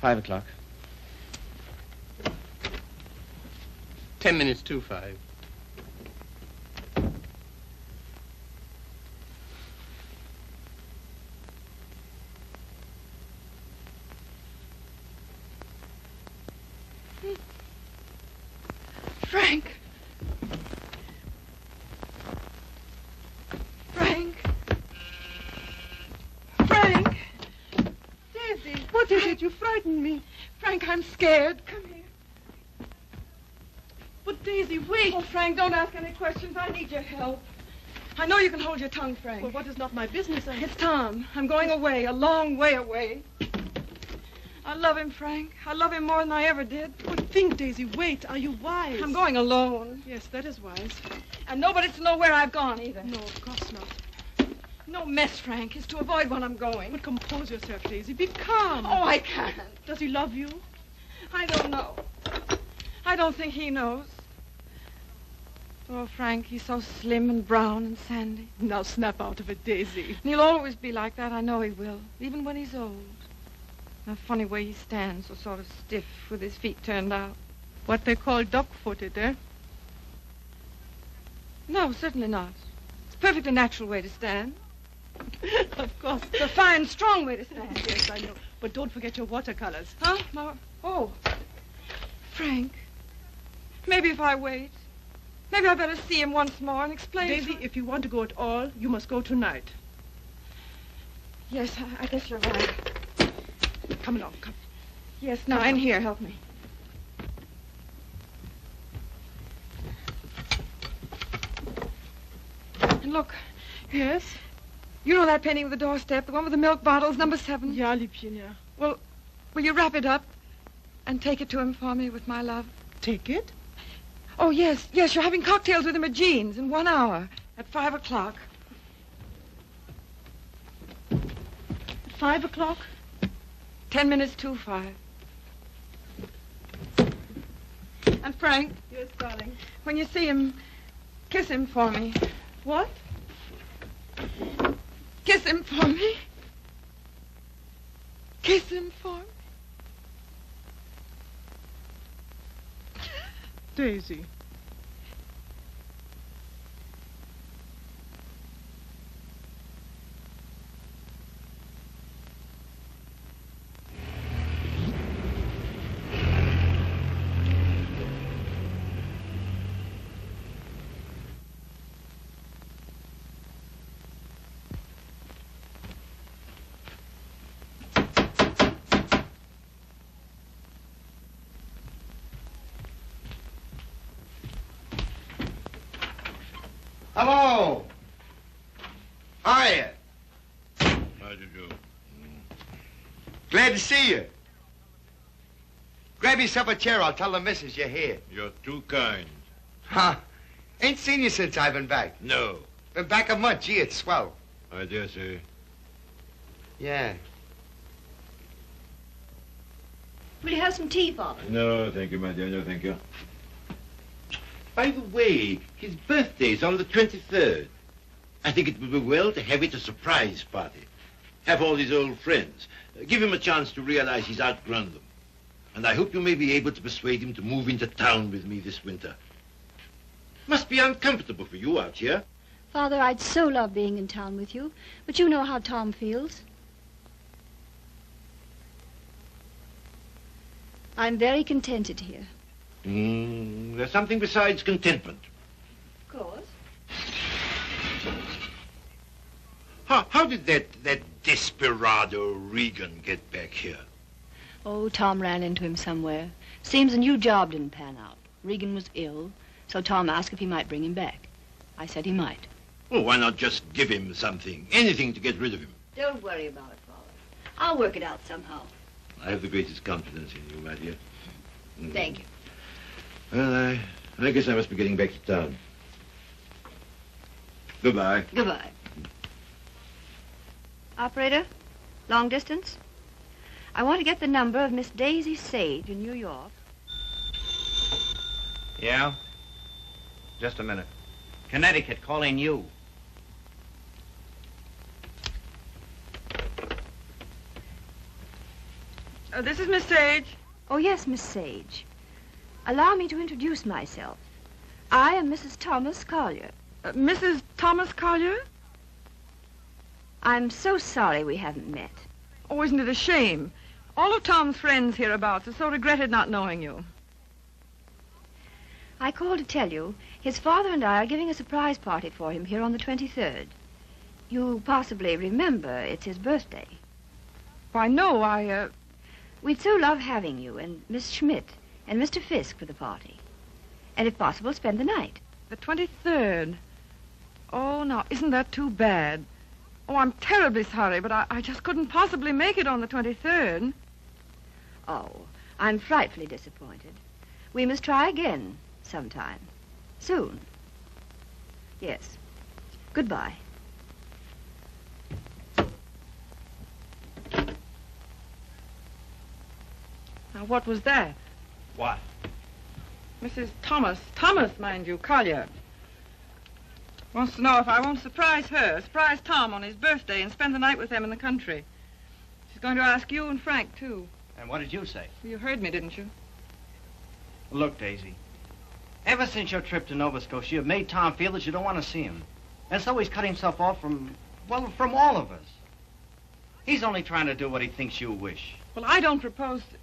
5 o'clock. 10 minutes to 5. Frank. Frank. Frank. Daisy. What is it? You frightened me. Frank, I'm scared. Come here. But Daisy, wait. Oh, Frank, don't ask any questions. I need your help. I know you can hold your tongue, Frank. Well, what is not my business? It's Tom. I'm going away, a long way away. I love him, Frank. I love him more than I ever did. But think, Daisy, wait. Are you wise? I'm going alone. Yes, that is wise. And nobody's to know where I've gone, either. No, of course not. No mess, Frank. It's to avoid when I'm going. But compose yourself, Daisy. Be calm. Oh, I can't. Does he love you? I don't know. I don't think he knows. Oh, Frank, he's so slim and brown and sandy. Now snap out of it, Daisy. And he'll always be like that. I know he will, even when he's old. A funny way he stands, so sort of stiff with his feet turned out. What they call duck-footed, eh? No, certainly not. It's a perfectly natural way to stand. Of course. It's a fine, strong way to stand. Yes, I know. But don't forget your watercolors. Huh? No. Oh. Frank, maybe if I wait, maybe I better see him once more and explain. Daisy, if you want to go at all, you must go tonight. Yes, I guess you're right. Come along, come. Yes, now, in here, help me. And look, Yes? you know that painting of the doorstep, the one with the milk bottles, number 7? Ja, Liebchen, ja. Well, will you wrap it up and take it to him for me with my love? Take it? Oh, yes, you're having cocktails with him at Jean's in 1 hour at 5 o'clock. At 5 o'clock? 10 minutes to 5. And Frank, Yes, darling. when you see him, kiss him for me. What? Kiss him for me. Kiss him for me. Daisy. Hello. Hiya. How do you do? Glad to see you. Grab yourself a chair. I'll tell the missus you're here. You're too kind. Huh? Ain't seen you since I've been back. No, Been back a month. Gee, it's swell. I dare say. Yeah. Will you have some tea, Father? No, thank you, my dear. No, thank you. By the way, his birthday's on the 23rd. I think it would be well to have it a surprise party. Have all his old friends. Give him a chance to realize he's outgrown them. And I hope you may be able to persuade him to move into town with me this winter. Must be uncomfortable for you out here. Father, I'd so love being in town with you, but you know how Tom feels. I'm very contented here. There's something besides contentment. Of course. How did that desperado Regan get back here? Oh, Tom ran into him somewhere. Seems a new job didn't pan out. Regan was ill, so Tom asked if he might bring him back. I said he might. Well, why not just give him something, anything to get rid of him? Don't worry about it, Father. I'll work it out somehow. I have the greatest confidence in you, my dear. Thank you. Well, I guess I must be getting back to town. Goodbye. Goodbye. Operator, long distance? I want to get the number of Miss Daisy Sage in New York. Yeah? Just a minute. Connecticut, calling you. This is Miss Sage. Oh, yes, Miss Sage. Allow me to introduce myself. I am Mrs. Thomas Collier. Mrs. Thomas Collier? I'm so sorry we haven't met. Oh, isn't it a shame? All of Tom's friends hereabouts have so regretted not knowing you. I called to tell you his father and I are giving a surprise party for him here on the 23rd. You possibly remember it's his birthday. Why, no, We'd so love having you and Miss Schmidt and Mr. Fisk for the party. And if possible, spend the night. The 23rd. Oh, now, isn't that too bad? Oh, I'm terribly sorry, but I just couldn't possibly make it on the 23rd. Oh, I'm frightfully disappointed. We must try again sometime. Soon. Yes. Goodbye. Now, what was that? What? Mrs. Thomas, mind you, Collier. Wants to know if I won't surprise Tom on his birthday and spend the night with them in the country. She's going to ask you and Frank, too. And what did you say? You heard me, didn't you? Look, Daisy. Ever since your trip to Nova Scotia, you've made Tom feel that you don't want to see him. And so he's cut himself off from all of us. He's only trying to do what he thinks you wish. Well, I don't propose to...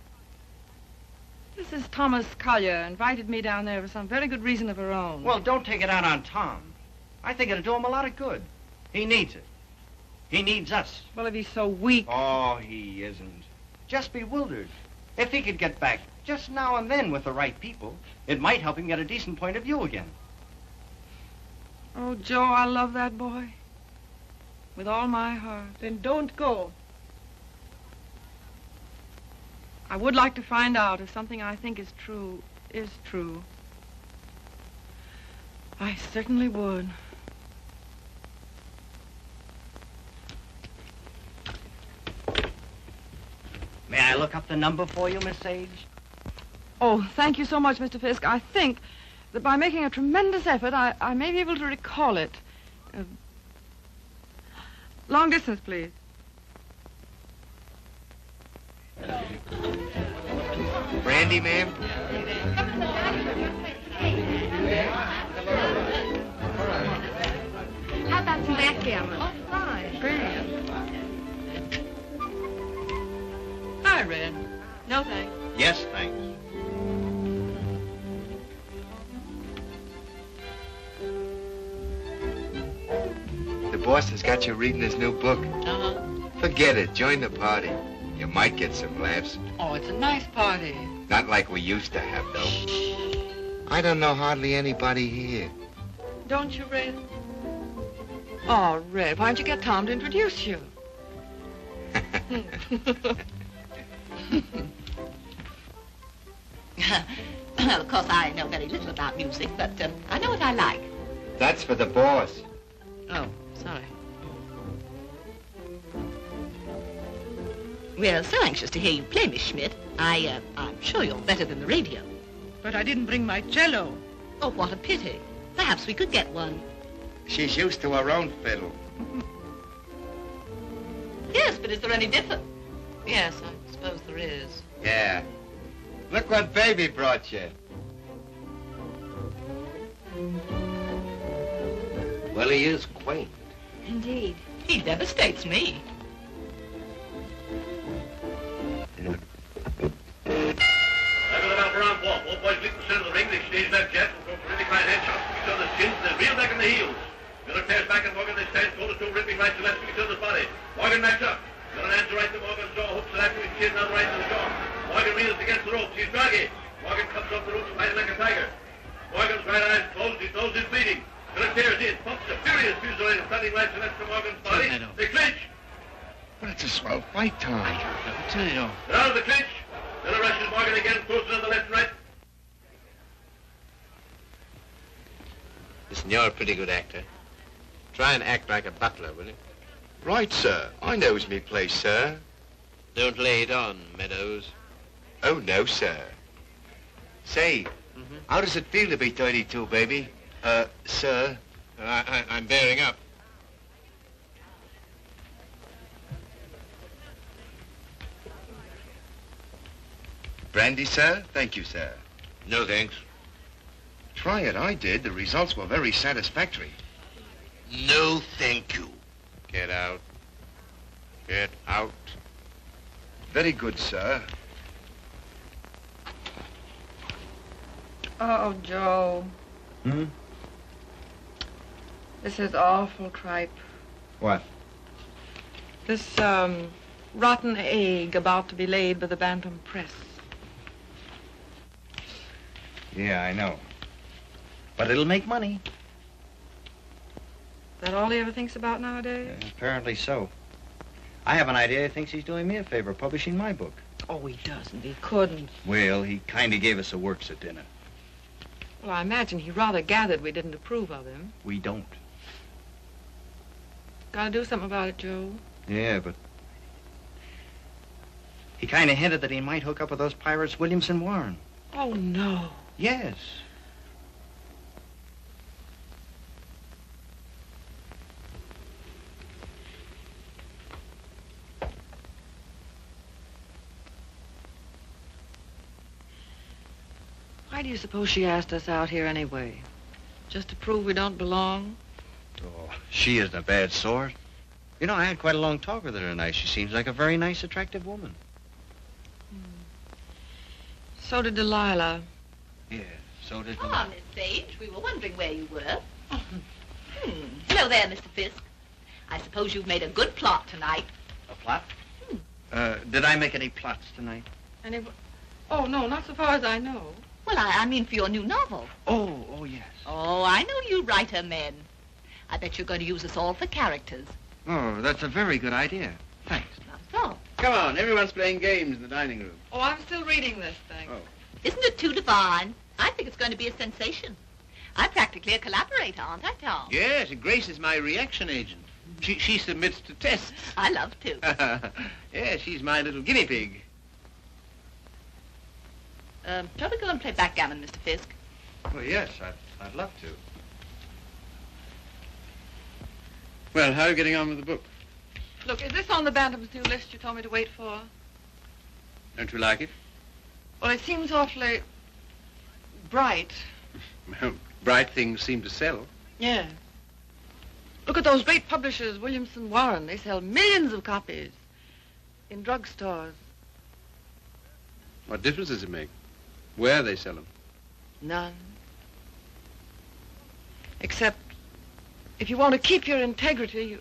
Mrs. Thomas Collier invited me down there for some very good reason of her own. Well, don't take it out on Tom. I think it'll do him a lot of good. He needs it. He needs us. Well, if he's so weak... Oh, he isn't. Just bewildered. If he could get back just now and then with the right people, it might help him get a decent point of view again. Oh, Joe, I love that boy. With all my heart. Then don't go. I would like to find out if something I think is true. I certainly would. May I look up the number for you, Miss Sage? Oh, thank you so much, Mr. Fisk. I think that by making a tremendous effort, I may be able to recall it. Long distance, please. Brandy, ma'am? How about some backgammon? Oh, fine. Brilliant. Hi, Red. No thanks. Yes, thanks. The boss has got you reading his new book. Uh-huh. Forget it. Join the party. You might get some laughs. Oh, it's a nice party. Not like we used to have, though. I don't know hardly anybody here. Don't you, Red? Oh, Red, why don't you get Tom to introduce you? Well, of course, I know very little about music, but I know what I like. That's for the boss. Oh, sorry. We're so anxious to hear you play, Miss Schmidt. I'm sure you're better than the radio. But I didn't bring my cello. Oh, what a pity. Perhaps we could get one. She's used to her own fiddle. Yes, but is there any difference? Yes, I suppose there is. Yeah. Look what Baby brought you. Well, he is quaint. Indeed. He devastates me. All boys leap the center of the ring, they stage left jet, and go for really fine headshots to each other's chins, then reel back in the heels. Miller tears back and Morgan, they stand toe-to-toe, ripping right to left to each other's body. Morgan backs up. Miller hands right to Morgan's jaw, hooks it after his chin, now right to the jaw. Morgan reels against the ropes, he's draggy. Morgan comes off the ropes, fighting like a tiger. Morgan's right eye's closed, his nose is bleeding. Miller tears in, pumps a furious fusillade, standing right to left to Morgan's body. They clinch. But it's a swell fight, Tom. They're out of the clinch. Miller rushes Morgan again, throws it on the left and right. Listen, you're a pretty good actor. Try and act like a butler, will you? Right, sir. I knows me place, sir. Don't lay it on, Meadows. Oh, no, sir. Say, how does it feel to be 32, baby? Sir? I'm bearing up. Brandy, sir? Thank you, sir. No, thanks. Try it. I did. The results were very satisfactory. No, thank you. Get out. Get out. Very good, sir. Oh, Joe. Hmm? This is awful tripe. What? This, rotten egg about to be laid by the Bantam Press. Yeah, I know. But it'll make money. Is that all he ever thinks about nowadays? Apparently so. I have an idea he thinks he's doing me a favor, publishing my book. Oh, he doesn't. He couldn't. Well, he kind of gave us a works at dinner. Well, I imagine he rather gathered we didn't approve of him. We don't. Gotta do something about it, Joe. Yeah, but... He kind of hinted that he might hook up with those pirates, Williamson Warren. Oh, no. Yes. Why do you suppose she asked us out here anyway? Just to prove we don't belong? Oh, she isn't a bad sort. You know, I had quite a long talk with her tonight. She seems like a very nice, attractive woman. So did Delilah. Yeah, so did Ah, Miss Sage, we were wondering where you were. Hello there, Mr. Fisk. I suppose you've made a good plot tonight. A plot? Did I make any plots tonight? Oh, no, not so far as I know. Well, I mean for your new novel. Oh, yes. Oh, I know you writer men. I bet you're going to use us all for characters. Oh, that's a very good idea. Thanks. Not so. Come on, everyone's playing games in the dining room. Oh, I'm still reading this thing. Oh. Isn't it too divine? I think it's going to be a sensation. I'm practically a collaborator, aren't I, Tom? Yes, Grace is my reaction agent. She submits to tests. I love to. Yeah, she's my little guinea pig. Shall we go and play backgammon, Mr. Fisk? Well, yes, I'd love to. Well, how are you getting on with the book? Look, is this on the Bantam's new list you told me to wait for? Don't you like it? Well, it seems awfully bright. Well, bright things seem to sell. Yeah. Look at those great publishers, Williamson Warren. They sell millions of copies in drugstores. What difference does it make? Where they sell them? None. Except if you want to keep your integrity,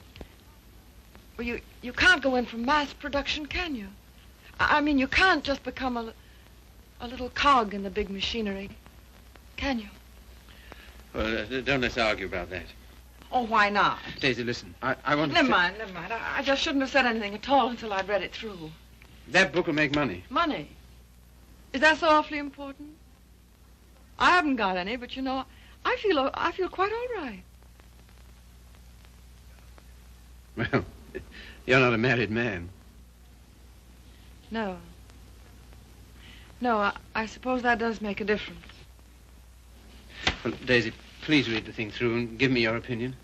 you can't go in for mass production, can you? I mean, you can't just become a little cog in the big machinery, can you? Well, don't let's argue about that. Oh, why not? Daisy, listen, I want to... Never mind. I just shouldn't have said anything at all until I'd read it through. That book will make money. Money? Is that so awfully important? I haven't got any, but you know, I feel quite all right. Well, you're not a married man. No. No, I suppose that does make a difference. Well, Daisy, please read the thing through and give me your opinion.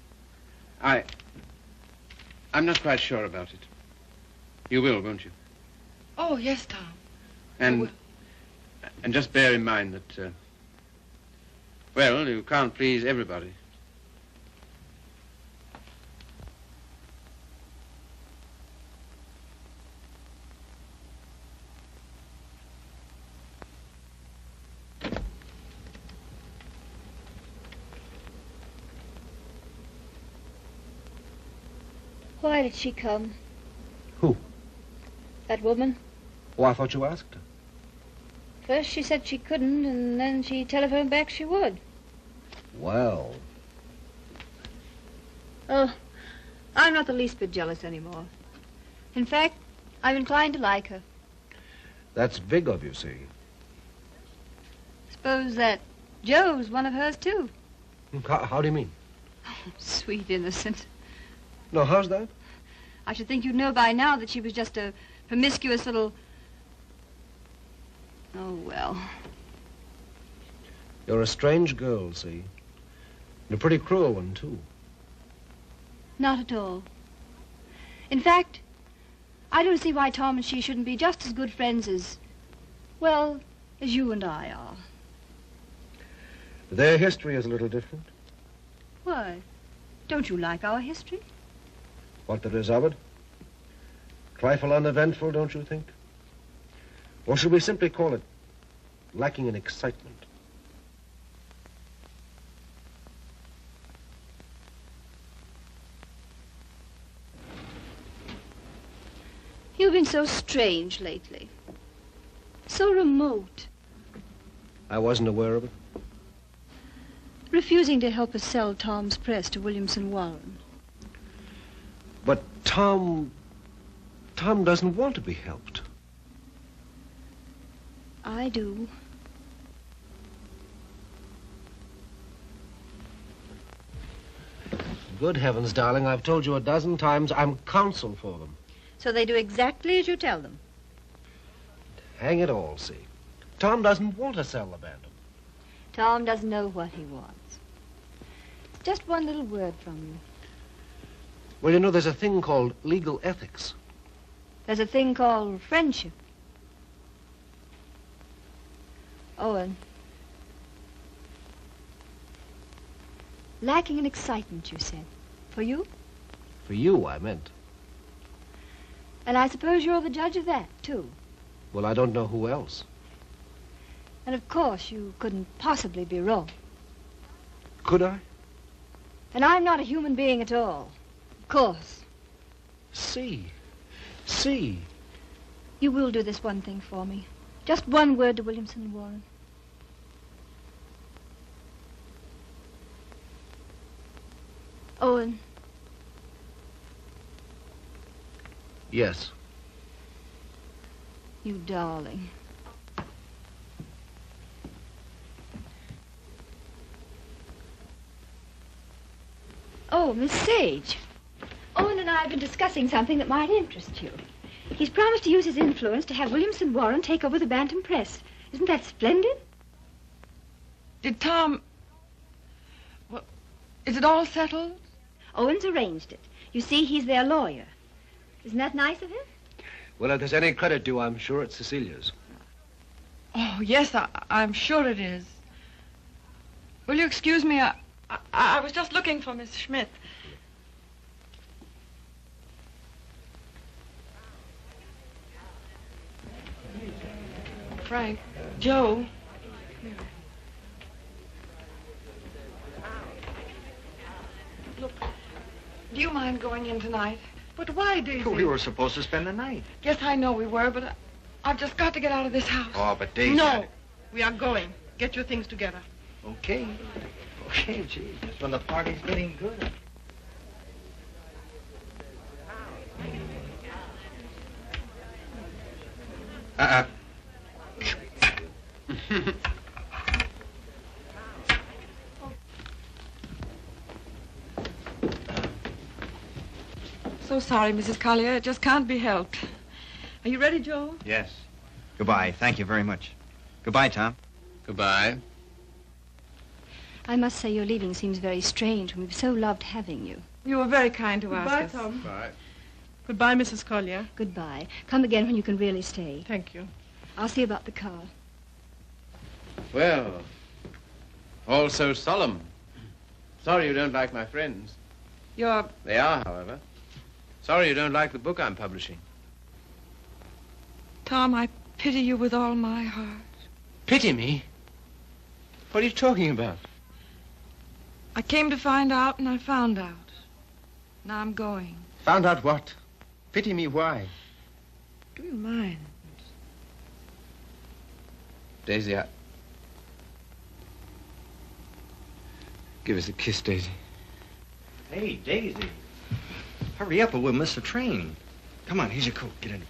I'm not quite sure about it. You will, won't you? Oh, yes, Tom. And just bear in mind that, well, you can't please everybody. Why did she come? Who? That woman. Oh, I thought you asked her. First she said she couldn't, and then she telephoned back she would. Well. Oh, I'm not the least bit jealous anymore. In fact, I'm inclined to like her. That's big of you, see. Suppose that Joe's one of hers, too. How do you mean? Oh, sweet innocent. No, how's that? I should think you'd know by now that she was just a promiscuous little... Oh, well. You're a strange girl, see? And a pretty cruel one, too. Not at all. In fact, I don't see why Tom and she shouldn't be just as good friends as, well, as you and I are. Their history is a little different. Why? Don't you like our history? What there is of it. Trifle uneventful, don't you think? Or should we simply call it lacking in excitement? You've been so strange lately. So remote. I wasn't aware of it. Refusing to help us sell Tom's press to Williamson Warren. But Tom doesn't want to be helped. I do. Good heavens, darling, I've told you a dozen times I'm counsel for them. So they do exactly as you tell them. Hang it all, see. Tom doesn't want to sell the Bantam. Tom doesn't know what he wants. Just one little word from you. Well, you know, there's a thing called legal ethics. There's a thing called friendship. Owen. Lacking in excitement, you said. For you? For you, I meant. And I suppose you're the judge of that, too. Well, I don't know who else. And of course, you couldn't possibly be wrong. Could I? And I'm not a human being at all. Of course. See. You will do this one thing for me. Just one word to Williamson Warren. Owen. Yes. You darling. Oh, Miss Sage. Owen and I have been discussing something that might interest you. He's promised to use his influence to have Williamson Warren take over the Bantam Press. Isn't that splendid? Did Tom... Well, is it all settled? Owen's arranged it. You see, he's their lawyer. Isn't that nice of him? Well, if there's any credit due, I'm sure it's Cecilia's. Oh, yes, I'm sure it is. Will you excuse me? I was just looking for Miss Schmidt. Frank, Joe. Look, do you mind going in tonight? But why, Daisy? We were supposed to spend the night. Yes, I know we were, but I've just got to get out of this house. Oh, but Daisy... No, we are going. Get your things together. Okay. Okay, gee. Just when the party's getting good. So sorry, Mrs. Collier. It just can't be helped. Are you ready, Joe? Yes. Goodbye. Thank you very much. Goodbye, Tom. Goodbye. I must say your leaving seems very strange when we've so loved having you. You were very kind to ask Goodbye, us. Tom. Bye. Goodbye, Mrs. Collier. Goodbye. Come again when you can really stay. Thank you. I'll see about the car. Well, all so solemn. Sorry you don't like my friends. You're... They are, however. Sorry you don't like the book I'm publishing. Tom, I pity you with all my heart. Pity me? What are you talking about? I came to find out, and I found out. Now I'm going. Found out what? Pity me why? Do you mind? Daisy, give us a kiss, Daisy. Hey, Daisy. Hurry up or we'll miss the train. Come on, here's your coat. Get in.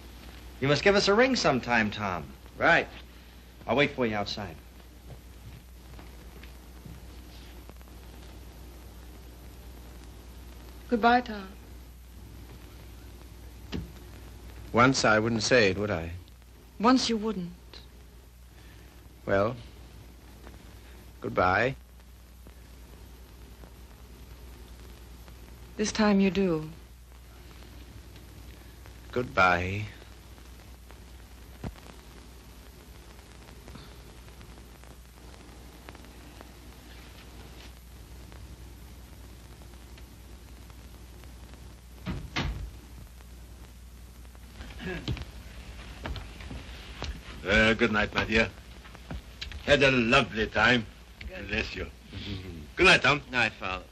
You must give us a ring sometime, Tom. Right. I'll wait for you outside. Goodbye, Tom. Once I wouldn't say it, would I? Once you wouldn't. Well, goodbye. This time you do. Goodbye. Good night, my dear. Had a lovely time. Bless you. Good night, Tom. Night, Father.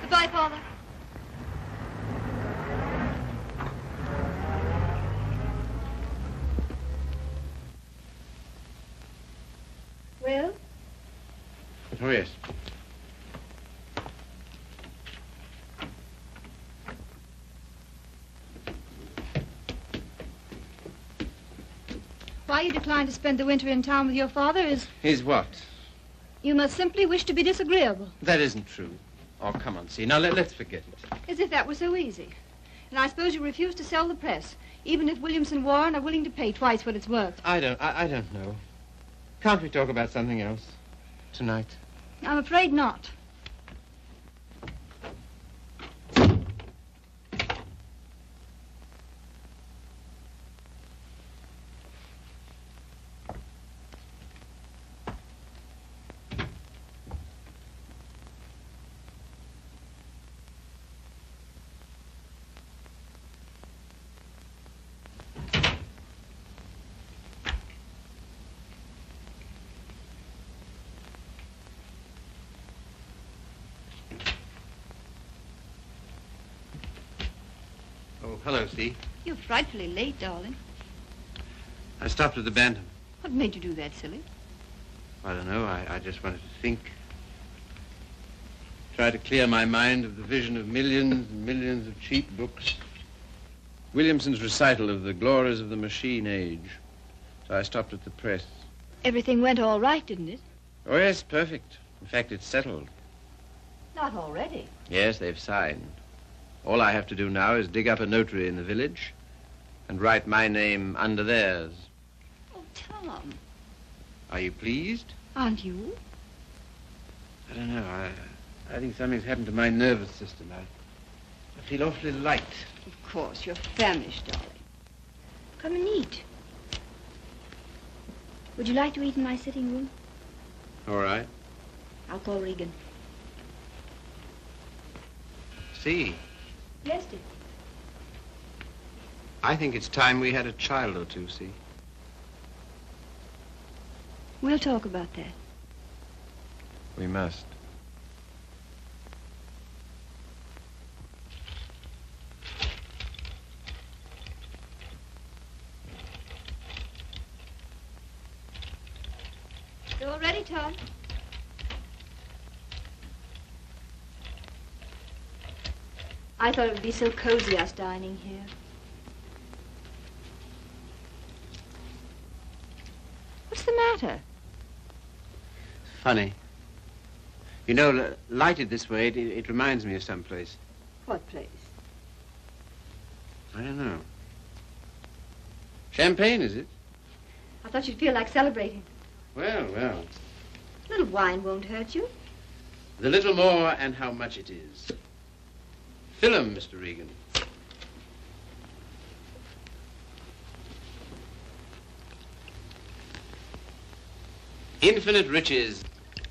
Goodbye, Father. Well? Oh, yes. Why you decline to spend the winter in town with your father is... Is what? You must simply wish to be disagreeable. That isn't true. Oh, come on, see. Now, let's forget it. As if that were so easy. And I suppose you refuse to sell the press, even if Williamson Warren are willing to pay twice what it's worth. I don't know. Can't we talk about something else tonight? I'm afraid not. Oh, hello, Steve. You're frightfully late, darling. I stopped at the Bantam. What made you do that, silly? I don't know. I just wanted to think. Try to clear my mind of the vision of millions and millions of cheap books. Williamson's recital of the glories of the machine age. So I stopped at the press. Everything went all right, didn't it? Oh, yes, perfect. In fact, it's settled. Not already. Yes, they've signed. All I have to do now is dig up a notary in the village and write my name under theirs. Oh, Tom. Are you pleased? Aren't you? I don't know. I think something's happened to my nervous system. I feel awfully light. Of course, you're famished, darling. Come and eat. Would you like to eat in my sitting room? All right. I'll call Regan. See, Yes, dear. I think it's time we had a child or two, see? We'll talk about that. We must. You all ready, Tom? I thought it would be so cozy, us dining here. What's the matter? Funny. You know, lighted this way, it reminds me of some place. What place? I don't know. Champagne, is it? I thought you'd feel like celebrating. Well. A little wine won't hurt you. The little more and how much it is. Fill 'em, Mr. Regan. Infinite riches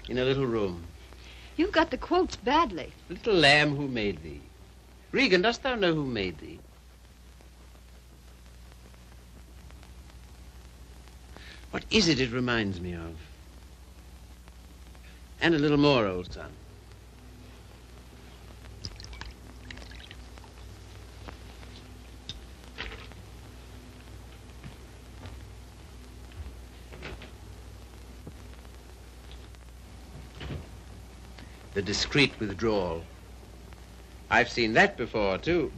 in a little room. You've got the quotes badly. Little lamb who made thee. Regan, dost thou know who made thee? What is it reminds me of? And a little more, old son. The discreet withdrawal. I've seen that before, too.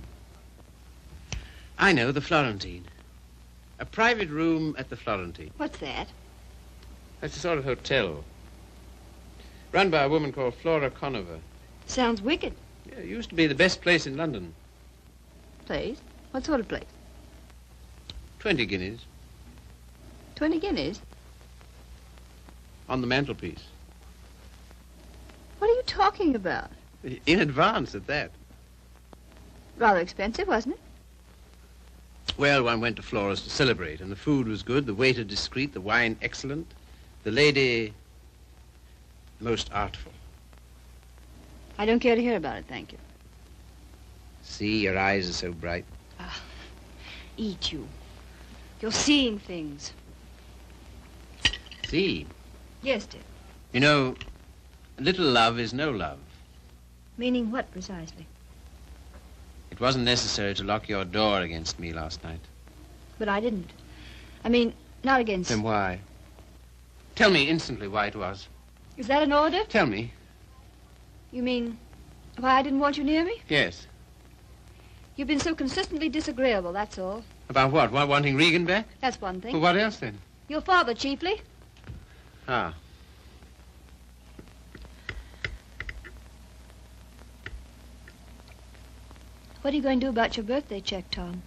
I know, the Florentine. A private room at the Florentine. What's that? That's a sort of hotel. Run by a woman called Flora Conover. Sounds wicked. Yeah, it used to be the best place in London. Place? What sort of place? 20 guineas 20 guineas? on the mantelpiece. What are you talking about? In advance at that. Rather expensive, wasn't it? Well, one went to Flora's to celebrate, and the food was good, the waiter discreet, the wine excellent, the lady most artful. I don't care to hear about it, thank you. See, your eyes are so bright. Eat you. You're seeing things. See, Yes, dear. you know, little love is no love. Meaning what, precisely? It wasn't necessary to lock your door against me last night. But I didn't. I mean, not against... Then why? Tell me instantly why it was. Is that an order? Tell me. You mean why I didn't want you near me? Yes. You've been so consistently disagreeable, that's all. About what? Wanting Regan back? That's one thing. Well, what else then? Your father, chiefly. Ah. What are you going to do about your birthday check, Tom?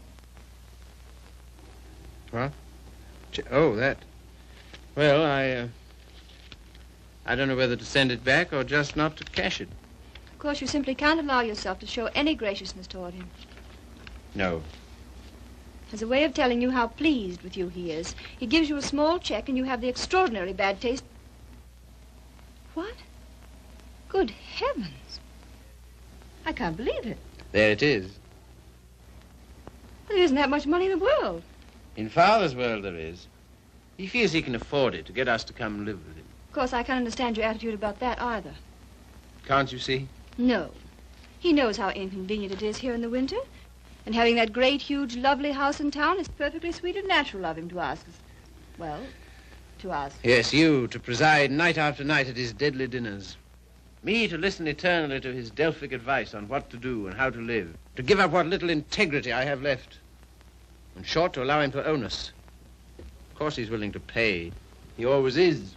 What? Oh, that. Well, I don't know whether to send it back or just not to cash it. Of course, you simply can't allow yourself to show any graciousness toward him. No. As a way of telling you how pleased with you he is, he gives you a small check and you have the extraordinary bad taste. What? Good heavens. I can't believe it. There it is. Well, there isn't that much money in the world. In Father's world there is. He feels he can afford it to get us to come and live with him. Of course, I can't understand your attitude about that either. Can't you see? No. He knows how inconvenient it is here in the winter. And having that great, huge, lovely house in town is perfectly sweet and natural of him to ask us. Well, to ask. Yes, you, to preside night after night at his deadly dinners. Me, to listen eternally to his Delphic advice on what to do and how to live. To give up what little integrity I have left. In short, to allow him to own us. Of course he's willing to pay. He always is.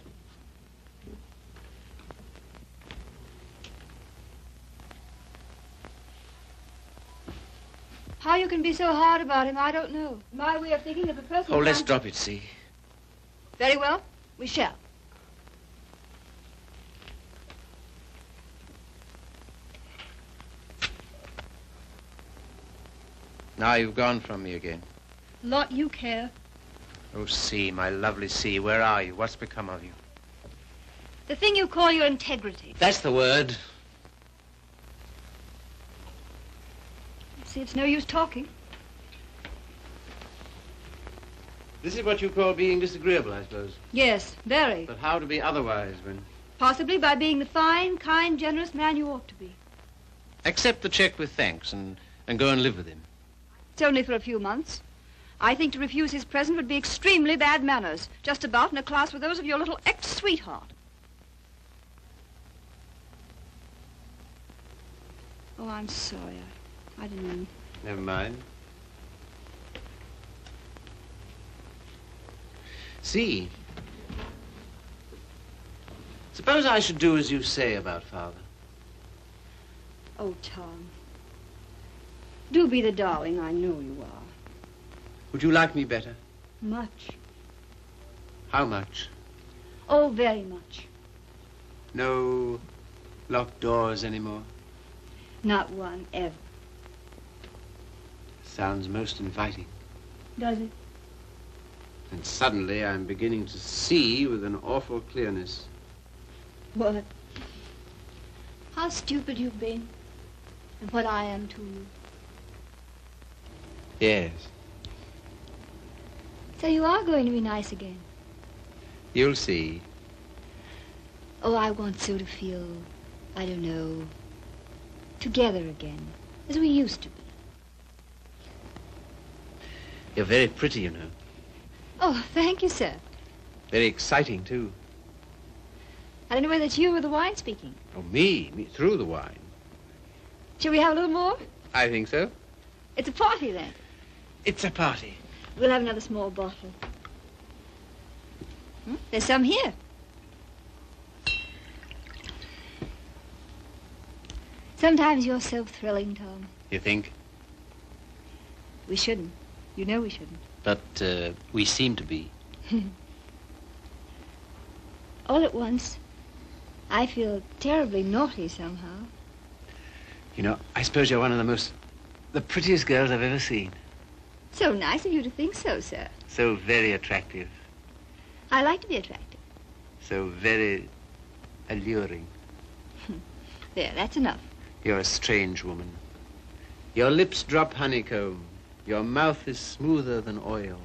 How you can be so hard about him, I don't know. My way of thinking of a person... Oh, let's drop it, see. Very well. We shall. Now you've gone from me again. Lot you care. Oh, C, my lovely C, where are you? What's become of you? The thing you call your integrity. That's the word. See, it's no use talking. This is what you call being disagreeable, I suppose. Yes, very. But how to be otherwise when... Possibly by being the fine, kind, generous man you ought to be. Accept the check with thanks and go and live with him. It's only for a few months. I think to refuse his present would be extremely bad manners, just about in a class with those of your little ex-sweetheart. Oh, I'm sorry. I didn't mean... Never mind. See, suppose I should do as you say about Father. Oh, Tom. Do be the darling I know you are. Would you like me better? Much. How much? Oh, very much. No locked doors anymore? Not one, ever. Sounds most inviting. Does it? And suddenly I'm beginning to see with an awful clearness. What? How stupid you've been. And what I am to you. Yes. So you are going to be nice again. You'll see. Oh, I want so to feel, I don't know, together again, as we used to be. You're very pretty, you know. Oh, thank you, sir. Very exciting, too. I don't know whether it's you or the wine speaking. Oh, me through the wine. Shall we have a little more? I think so. It's a party, then. It's a party. We'll have another small bottle. There's some here. Sometimes you're so thrilling, Tom. You think? We shouldn't. You know we shouldn't. But we seem to be. All at once, I feel terribly naughty somehow. You know, I suppose you're one of the prettiest girls I've ever seen. So nice of you to think so, sir. So very attractive. I like to be attractive. So very alluring. There, that's enough. You're a strange woman. Your lips drop honeycomb. Your mouth is smoother than oil.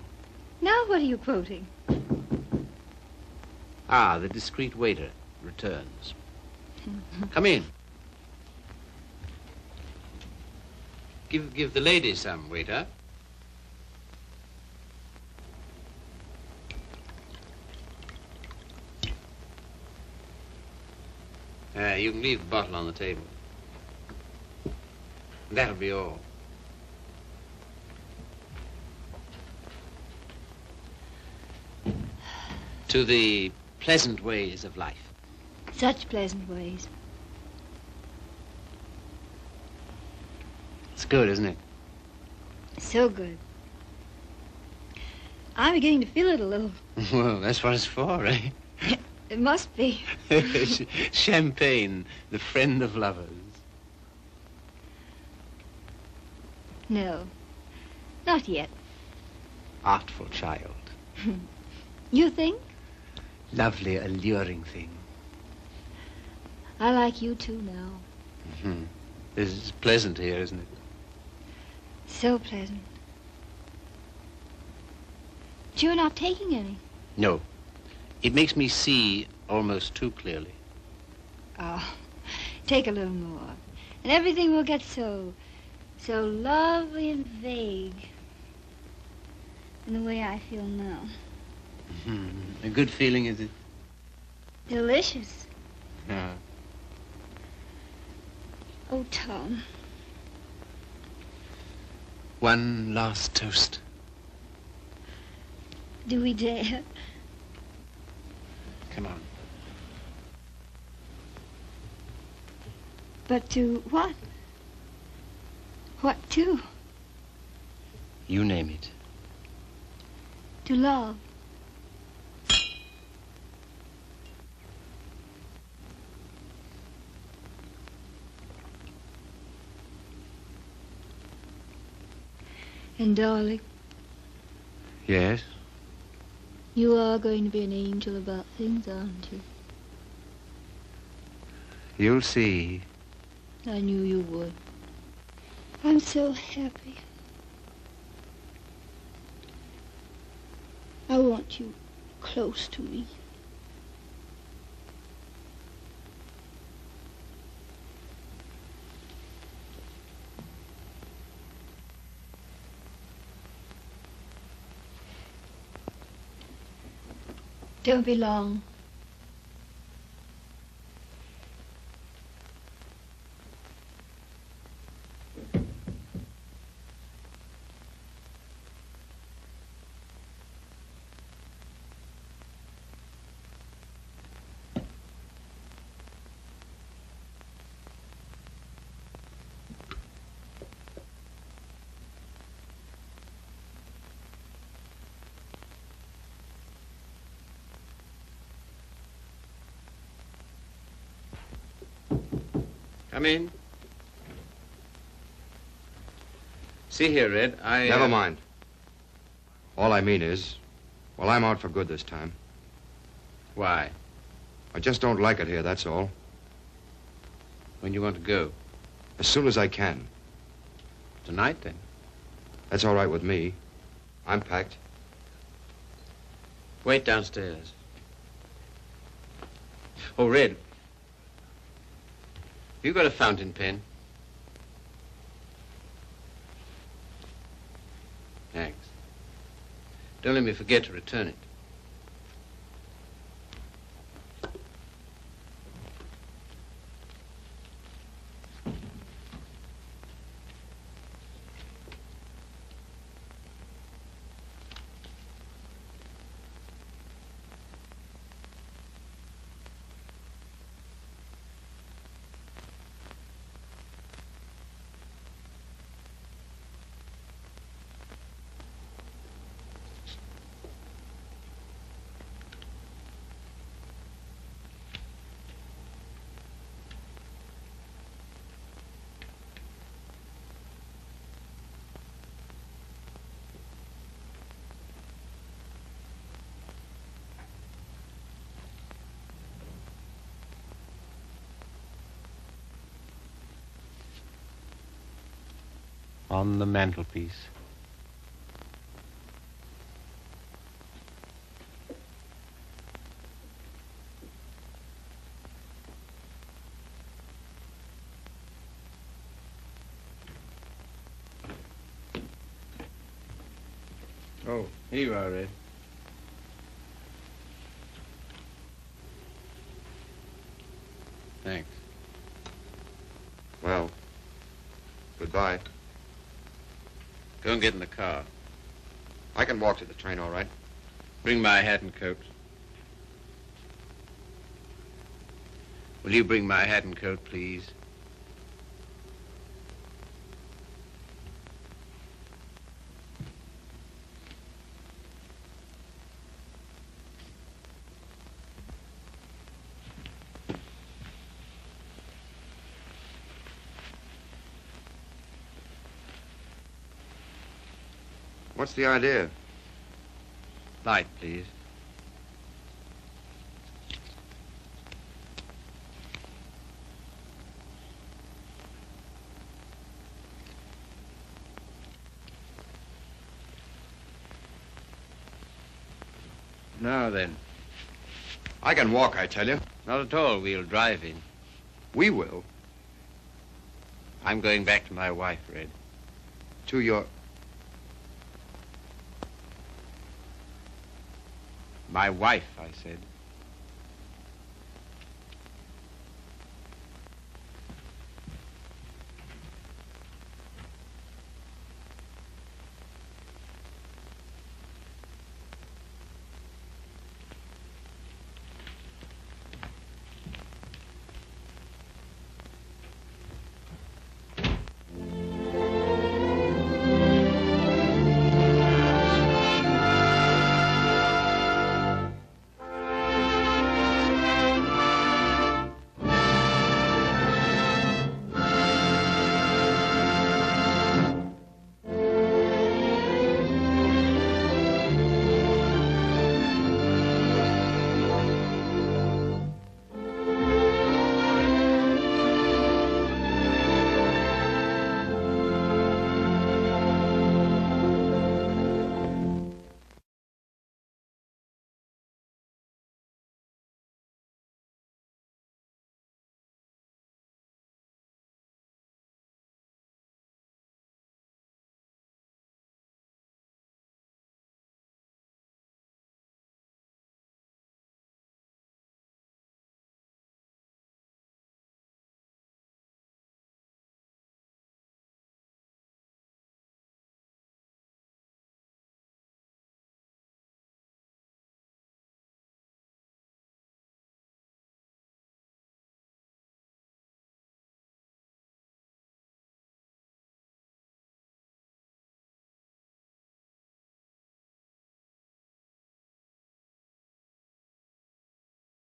Now what are you quoting? Ah, the discreet waiter returns. Come in. Give the lady some, waiter. You can leave the bottle on the table. That'll be all. To the pleasant ways of life. Such pleasant ways. It's good, isn't it? So good. I'm beginning to feel it a little. Well, that's what it's for, eh? It must be. Champagne, the friend of lovers. No, not yet. Artful child. You think? Lovely, alluring thing. I like you too now. Mm-hmm. This is pleasant here, isn't it? So pleasant. But you're not taking any. No. It makes me see almost too clearly. Oh, take a little more. And everything will get so lovely and vague. In the way I feel now. Mm-hmm. A good feeling, is it? Delicious. Yeah. Oh, Tom. One last toast. Do we dare? Come on. But to what? What to? You name it. To love. And darling, Yes? you are going to be an angel about things, aren't you? You'll see. I knew you would. I'm so happy. I want you close to me. Don't be long. Come in. See here, Red, Never mind. All I mean is, well, I'm out for good this time. Why? I just don't like it here, that's all. When you want to go? As soon as I can. Tonight, then? That's all right with me. I'm packed. Wait downstairs. Oh, Red. Have you got a fountain pen? Thanks. Don't let me forget to return it. On the mantelpiece. Oh, here you are, Red. Thanks. Well, goodbye. Go and get in the car. I can walk to the train, all right? Bring my hat and coat. Will you bring my hat and coat, please? What's the idea? Light, please. Now then. I can walk, I tell you. Not at all. We'll drive in. We will. I'm going back to my wife, Red. To your... My wife, I said.